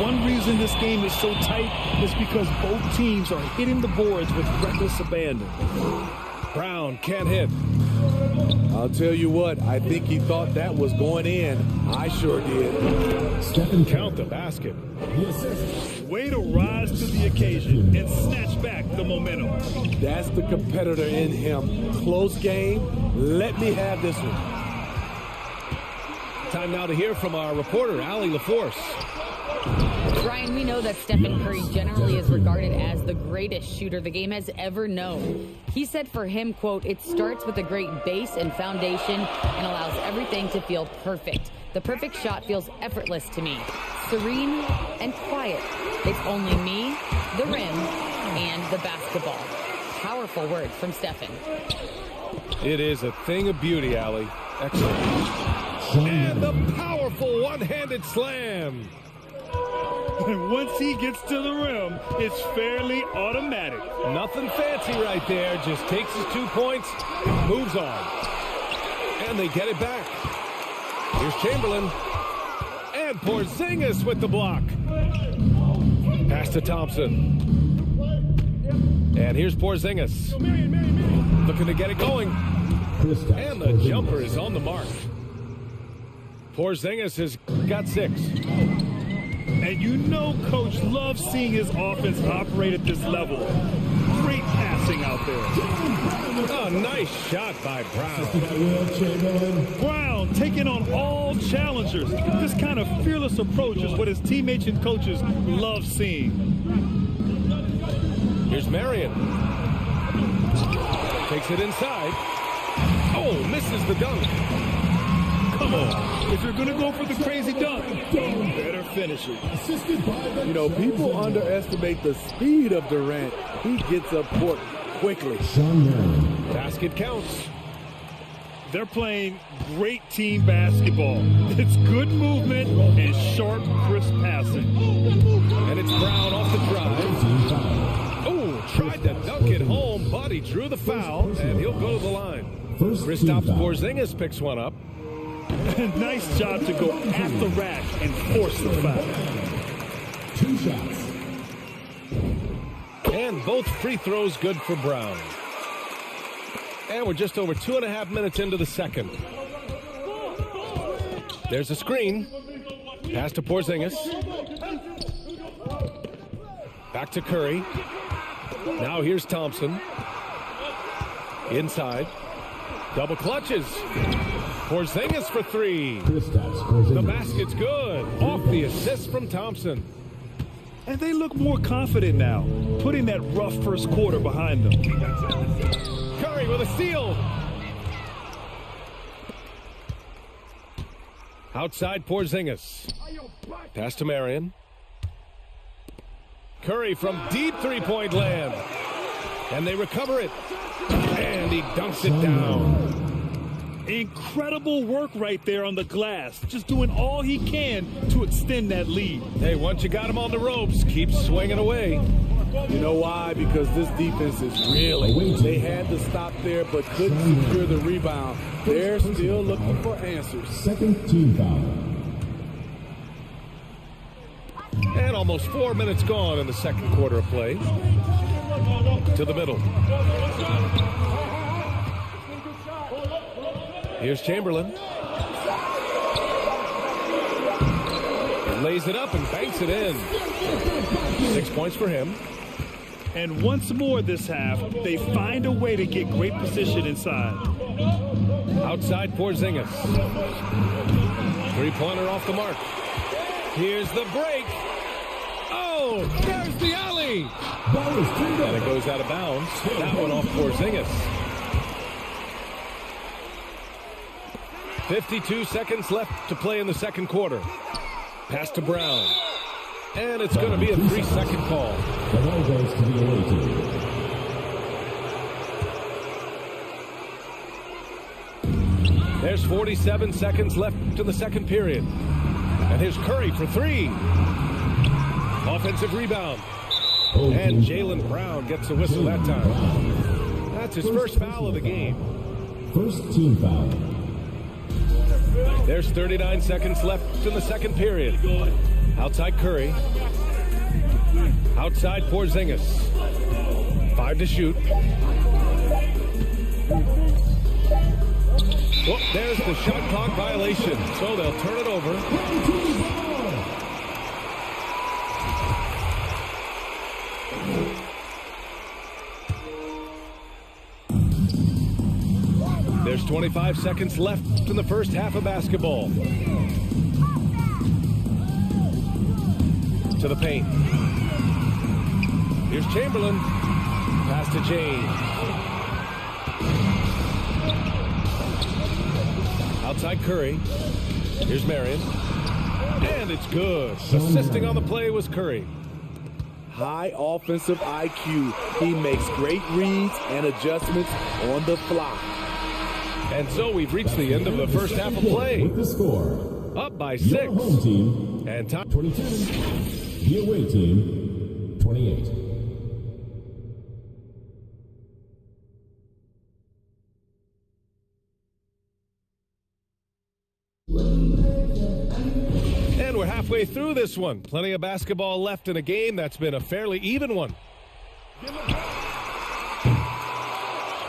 One reason this game is so tight is because both teams are hitting the boards with reckless abandon. Brown can't hit. I'll tell you what, I think he thought that was going in. I sure did. Stephen Count the basket. Way to rise to the occasion and snatch back the momentum. That's the competitor in him. Close game. Let me have this one. Time now to hear from our reporter, Allie LaForce. Brian, we know that Stephen Curry generally is regarded as the greatest shooter the game has ever known. He said for him, quote, "It starts with a great base and foundation and allows everything to feel perfect. The perfect shot feels effortless to me, serene and quiet. It's only me, the rim, and the basketball." Powerful words from Stephen. It is a thing of beauty, Allie. Excellent. And the powerful one-handed slam. And once he gets to the rim, it's fairly automatic. Nothing fancy right there. Just takes his 2 points, moves on. And they get it back. Here's Chamberlain. And Porzingis with the block. Pass to Thompson. And here's Porzingis. Looking to get it going. And the jumper is on the mark. Porzingis has got 6. And you know Coach loves seeing his offense operate at this level. Great passing out there. A nice shot by Brown. Brown taking on all challengers. This kind of fearless approach is what his teammates and coaches love seeing. Here's Marion. Takes it inside. Oh, misses the dunk. Come on. If you're going to go for the crazy dunk, better finish it. You know, people underestimate the speed of Durant. He gets up court quickly. Basket counts. They're playing great team basketball. It's good movement and sharp, crisp passing. And it's Brown off the drive. Oh, tried to dunk it home, but he drew the foul, and he'll go to the line. Kristaps Porzingis picks one up. Nice job to go at the rack and force the foul. 2 shots. And both free throws good for Brown. And we're just over 2.5 minutes into the second. There's a screen. Pass to Porzingis. Back to Curry. Now here's Thompson. Inside. Double clutches. Porzingis for 3. The basket's good. Off the assist from Thompson. And they look more confident now, putting that rough first quarter behind them. Curry with a steal. Outside Porzingis. Pass to Marion. Curry from deep 3-point land. And they recover it. And he dunks it down. Incredible work right there on the glass. Just doing all he can to extend that lead. Hey, once you got him on the ropes, keep swinging away. You know why? Because this defense is really. They had to stop there, but couldn't secure the rebound. They're still looking for answers. Second team foul. And almost 4 minutes gone in the second quarter of play. To the middle. Here's Chamberlain. Lays it up and banks it in. 6 points for him. And once more this half, they find a way to get great position inside. Outside Porzingis. 3-pointer off the mark. Here's the break. Oh, there's the alley. And it goes out of bounds. That one off Porzingis. 52 seconds left to play in the second quarter. Pass to Brown. And it's going to be a 3-second call. The ball goes to the away team. There's 47 seconds left to the second period. And here's Curry for 3. Offensive rebound. And Jaylen Brown gets a whistle that time. That's his first foul of the game. First team foul. There's 39 seconds left in the second period. Outside Curry. Outside Porzingis. 5 to shoot. Oh, there's the shot clock violation. So they'll turn it over. There's 25 seconds left in the first half of basketball. To the paint. Here's Chamberlain. Pass to James. Outside Curry. Here's Marion. And it's good. Assisting on the play was Curry. High offensive IQ. He makes great reads and adjustments on the fly. And so we've reached the end of the first half of play. With the score, Up by your 6. home team, And time 22. The away team, 28. And we're halfway through this one. Plenty of basketball left in a game that's been a fairly even one.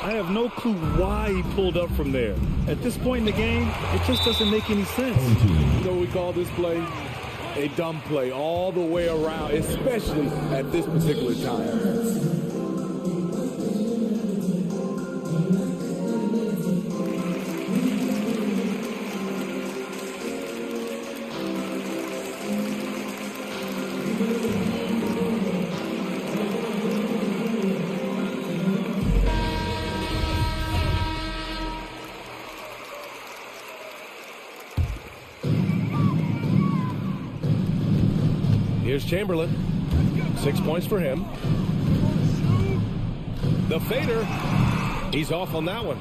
I have no clue why he pulled up from there. At this point in the game, it just doesn't make any sense. You know what we call this play? A dumb play all the way around, especially at this particular time. Here's Chamberlain. 6 points for him. The fader. He's off on that one.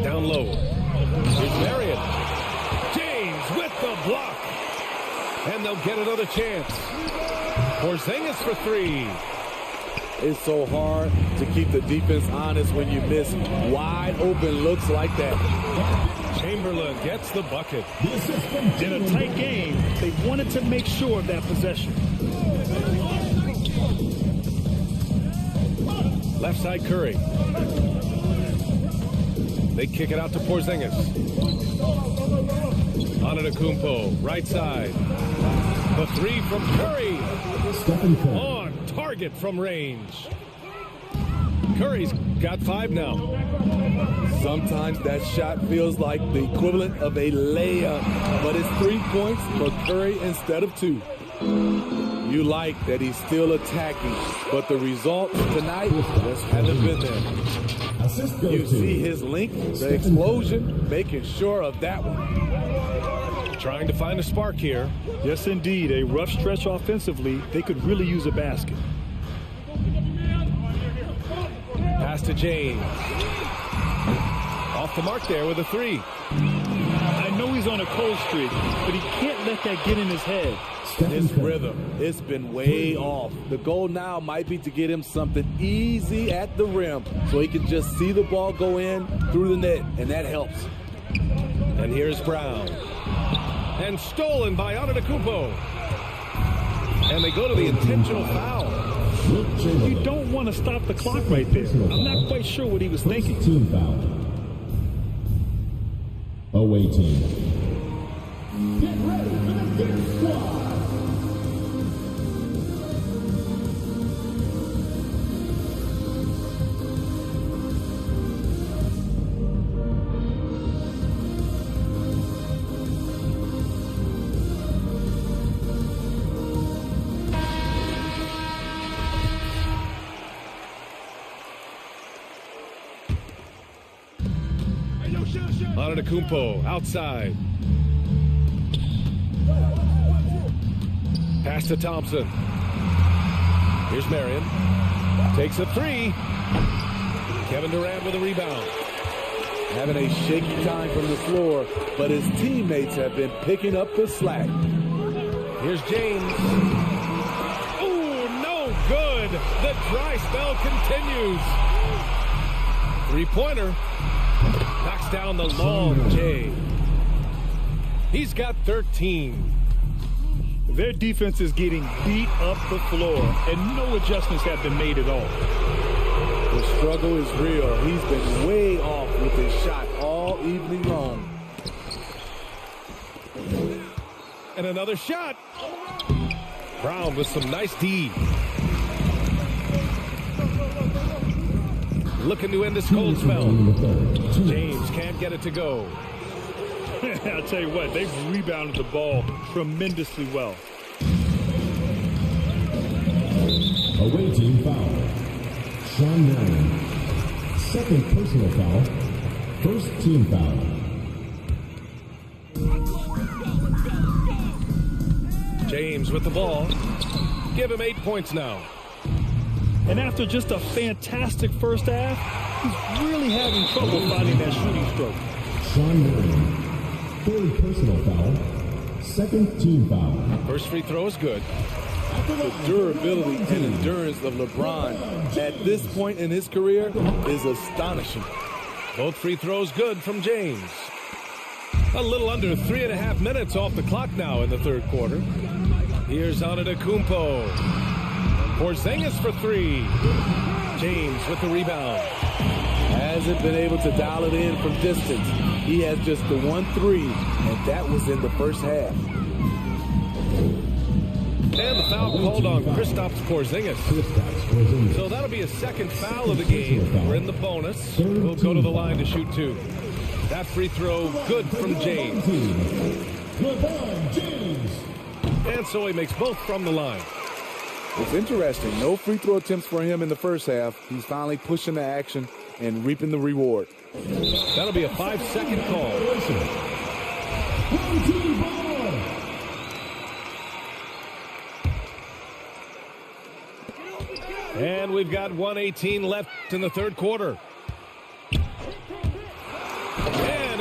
Down low. Here's Marion. James with the block. And they'll get another chance. Porzingis for 3. It's so hard to keep the defense honest when you miss wide open looks like that. Chamberlain gets the bucket. In a tight game, they wanted to make sure of that possession. Left side Curry. They kick it out to Porzingis. Antetokounmpo, right side. The 3 from Curry. On target from range. Curry's got 5 now. Sometimes that shot feels like the equivalent of a layup, but it's 3 points for Curry instead of 2. You like that he's still attacking, but the result tonight just hasn't been there. You see his length, the explosion, making sure of that one. Trying to find a spark here. Yes, indeed. A rough stretch offensively. They could really use a basket. Pass to James. Off the mark there with a 3. I know he's on a cold streak, but he can't let that get in his head. His rhythm, it's been way off. The goal now might be to get him something easy at the rim so he can just see the ball go in through the net, and that helps. And here's Brown. And stolen by Antetokounmpo. And they go to the intentional foul. You don't want to stop the clock right there. I'm not quite sure what he was thinking. Team foul. Away team. Get ready for the big squad. Antetokounmpo outside. Pass to Thompson. Here's Marion. Takes a 3. Kevin Durant with a rebound. Having a shaky time from the floor, but his teammates have been picking up the slack. Here's James. Ooh, no good. The dry spell continues. 3-pointer. Knocks down the long J. He's got 13. Their defense is getting beat up the floor, and no adjustments have been made at all. The struggle is real. He's been way off with his shot all evening long. And another shot. Brown with some nice D. Looking to end this cold spell. James can't get it to go. I'll tell you what, they've rebounded the ball tremendously well. Away team foul. Sean Marion. Second personal foul. First team foul. James with the ball. Give him 8 points now. And after just a fantastic first half, He's really having trouble finding that shooting stroke. Sean Marion, third personal foul, second team foul. First free throw is good. The durability and endurance of LeBron at this point in his career is astonishing. Both free throws good from James. A little under 3.5 minutes off the clock now in the third quarter. Here's Antetokounmpo. Porzingis for three. James with the rebound. Hasn't been able to dial it in from distance. He has just the 1-3, and that was in the first half. And the foul called on Kristaps Porzingis. So that'll be a second foul of the game. We're in the bonus. We'll go to the line to shoot two. That free throw good from James. LeBron James. And so he makes both from the line. It's interesting. No free throw attempts for him in the first half. He's finally pushing the action and reaping the reward. That'll be a 5-second call. And we've got 1:18 left in the third quarter. And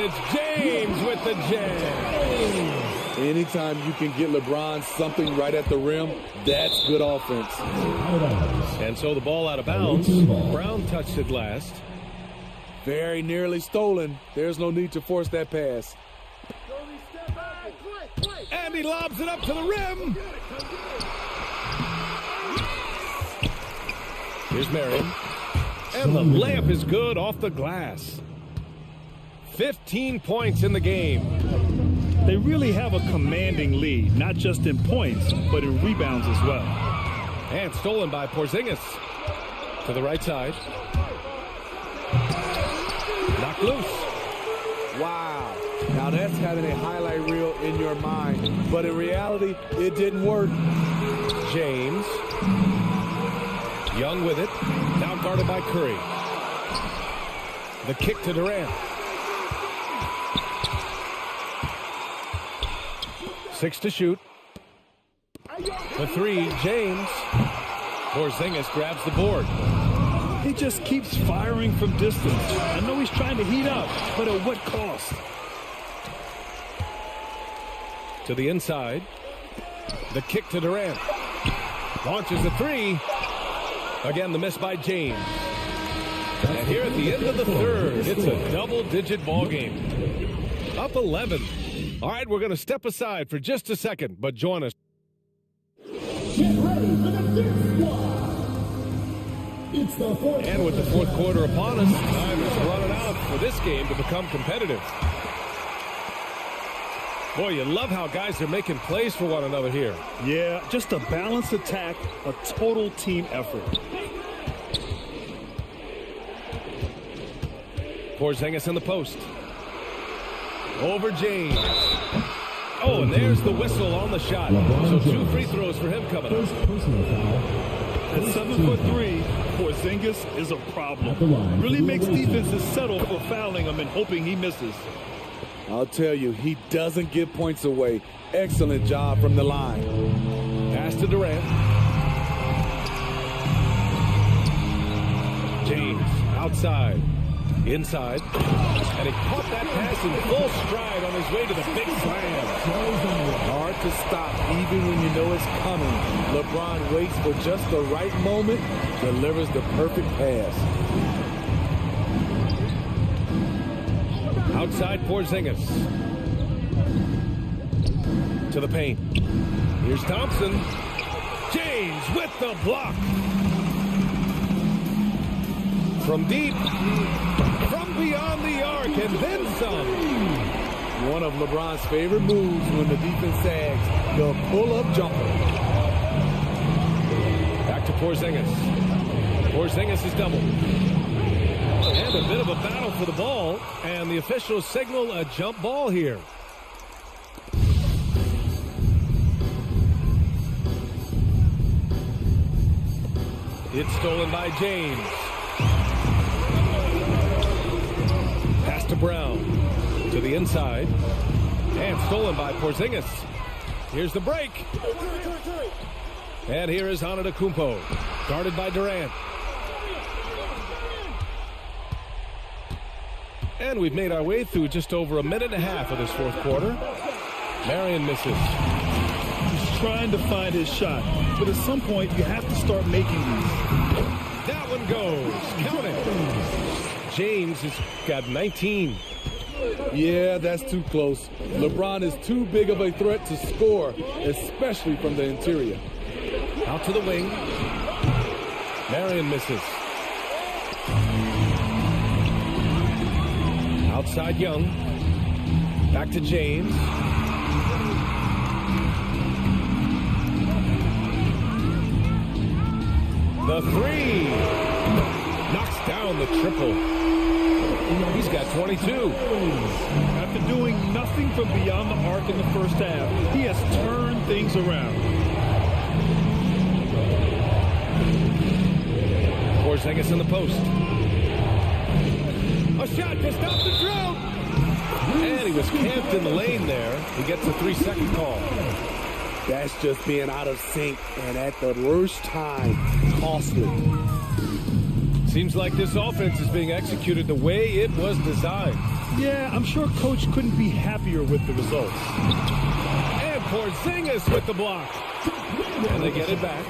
it's James with the jam. Anytime you can get LeBron something right at the rim, that's good offense. And so the ball out of bounds. Brown touched it last. Very nearly stolen. There's no need to force that pass. And he lobs it up to the rim. Here's Marion. And the layup is good off the glass. 15 points in the game. They really have a commanding lead, not just in points, but in rebounds as well. And stolen by Porzingis. To the right side. Knocked loose. Wow. Now that's having a highlight reel in your mind. But in reality, it didn't work. James. Young with it. Now guarded by Curry. The kick to Durant. 6 to shoot. The three, James. Porzingis grabs the board. He just keeps firing from distance. I know he's trying to heat up, but at what cost? To the inside. The kick to Durant. Launches a three. Again, the miss by James. And here at the end of the third, it's a double-digit ball game. Up 11. All right, we're going to step aside for just a second, but join us. Get ready for the Dirt Squad. It's the fourth. And with the fourth quarter upon us, time is running out for this game to become competitive. Boy, you love how guys are making plays for one another here. Yeah, just a balanced attack, a total team effort. Porzingis in the post. Over James. Oh, and there's the whistle on the shot. So 2 free throws for him coming up. At 7'3", Porzingis is a problem. Really makes defenses settle for fouling him and hoping he misses. I'll tell you, he doesn't give points away. Excellent job from the line. Pass to Durant. James outside. Inside. And he caught that pass in full stride on his way to the big slam. Hard to stop even when you know it's coming. LeBron waits for just the right moment, delivers the perfect pass. Outside Porzingis. To the paint. Here's Thompson. James with the block. From deep. From beyond the arc and then some. One of LeBron's favorite moves when the defense sags, the pull-up jumper. Back to Porzingis. Porzingis is doubled. And a bit of a battle for the ball, and the officials signal a jump ball here. It's stolen by James. Pass to Brown. To the inside. And stolen by Porzingis. Here's the break. And here is Antetokounmpo. Guarded by Durant. And we've made our way through just over a minute and a half of this fourth quarter. Marion misses. He's trying to find his shot, but at some point you have to start making these. That one goes. Count it. James has got 19. Yeah, that's too close. LeBron is too big of a threat to score, especially from the interior. Out to the wing. Marion misses. Outside Young. Back to James. The three. Knocks down the triple. He's got 22. After doing nothing from beyond the arc in the first half, he has turned things around. Porzingis in the post. A shot to stop the drought. And he was camped in the lane there. He gets a 3-second call. That's just being out of sync and at the worst time, costly. Seems like this offense is being executed the way it was designed. Yeah, I'm sure Coach couldn't be happier with the results. And Porzingis with the block. And they get it back.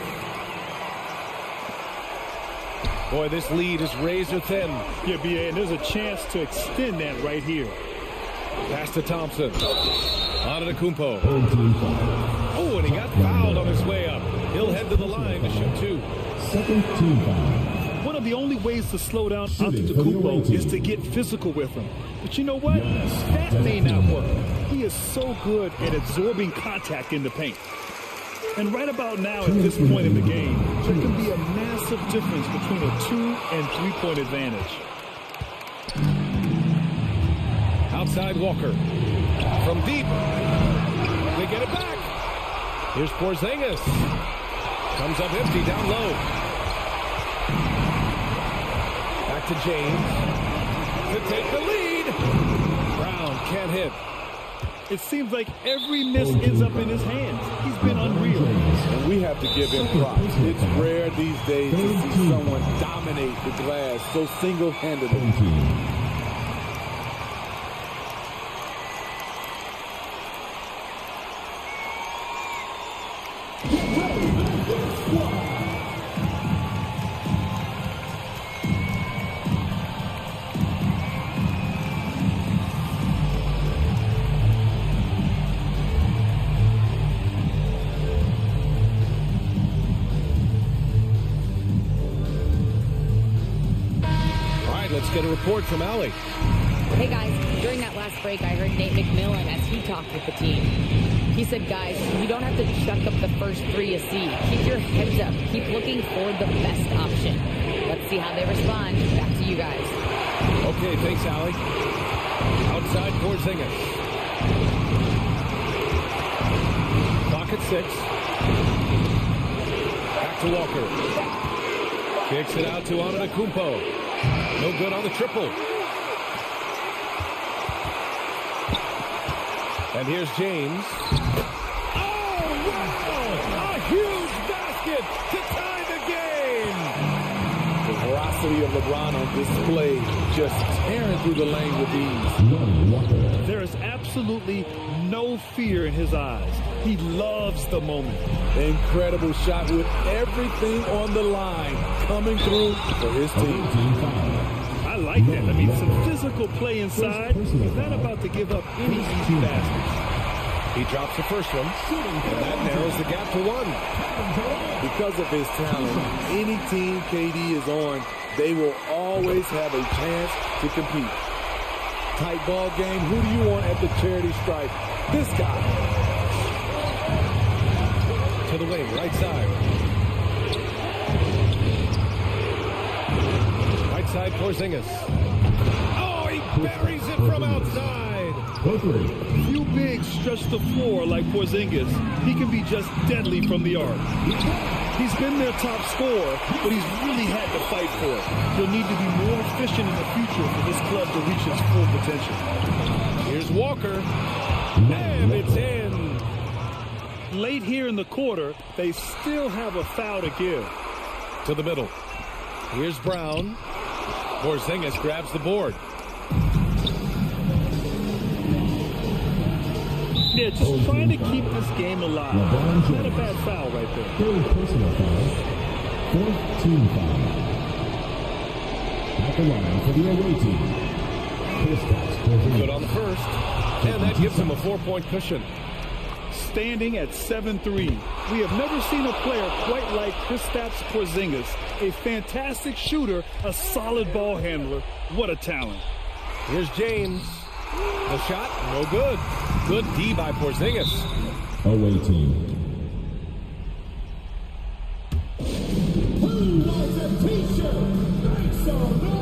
Boy, this lead is razor thin. Yeah, B.A., and there's a chance to extend that right here. Pass to Thompson. Antetokounmpo. Oh, and he got fouled on his way up. He'll head to the line to shoot two. Second team foul. One of the only ways to slow down Antetokounmpo is to get physical with him. But you know what? That may not work. He is so good at absorbing contact in the paint. And right about now, at this point in the game, there can be a massive difference between a 2- and 3-point advantage. Outside Walker. From deep. They get it back. Here's Porzingis. Comes up empty down low. Back to James. To take the lead. Brown can't hit. It seems like every miss ends up in his hands. He's been unreal. And we have to give him props. It's rare these days to see someone dominate the glass so single-handedly. Let's get a report from Allie. Hey guys, during that last break, I heard Nate McMillan as he talked with the team. He said, guys, you don't have to chuck up the first three you see. Keep your heads up. Keep looking for the best option. Let's see how they respond. Back to you guys. Okay, thanks, Allie. Outside Porzingis. Clock at 6. Back to Walker. Kicks it out to Antetokounmpo. No good on the triple. And here's James. Oh, wow! A huge basket to tie the game! The velocity of LeBron on display, just tearing through the lane with ease. There is absolutely no fear in his eyes. He loves the moment. Incredible shot with everything on the line coming through for his team. I like that. I mean, some physical play inside. He's not about to give up any easy baskets. He drops the first one, and that narrows the gap to 1. Because of his talent, any team KD is on, they will always have a chance to compete. Tight ball game. Who do you want at the charity stripe? This guy. To the wing, right side. Right side, Porzingis. Oh, he buries it from outside. Few bigs stretch the floor like Porzingis. He can be just deadly from the arc. He's been their top scorer, but he's really had to fight for it. He'll need to be more efficient in the future for this club to reach its full potential. Here's Walker. And it's in. Late here in the quarter, they still have a foul to give. To the middle. Here's Brown. Porzingis grabs the board. Yeah, just trying to keep this game alive. Not a bad foul right there. Third personal foul. Fourth team foul. At the line for the away team. Good on the first. And that gives him a 4-point cushion. Standing at 7-3. We have never seen a player quite like Kristaps Porzingis. A fantastic shooter, a solid ball handler. What a talent. Here's James. The shot, no good. Good D by Porzingis. Away team. Who wants a t-shirt? Make some noise!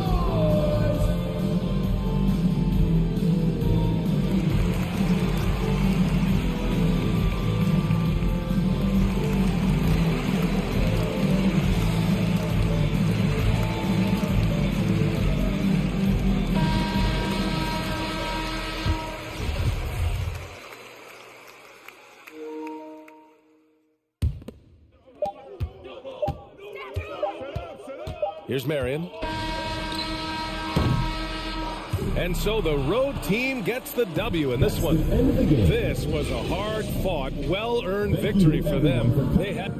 Here's Marion. And so the road team gets the W in this one. This was a hard-fought, well-earned victory for them. They had...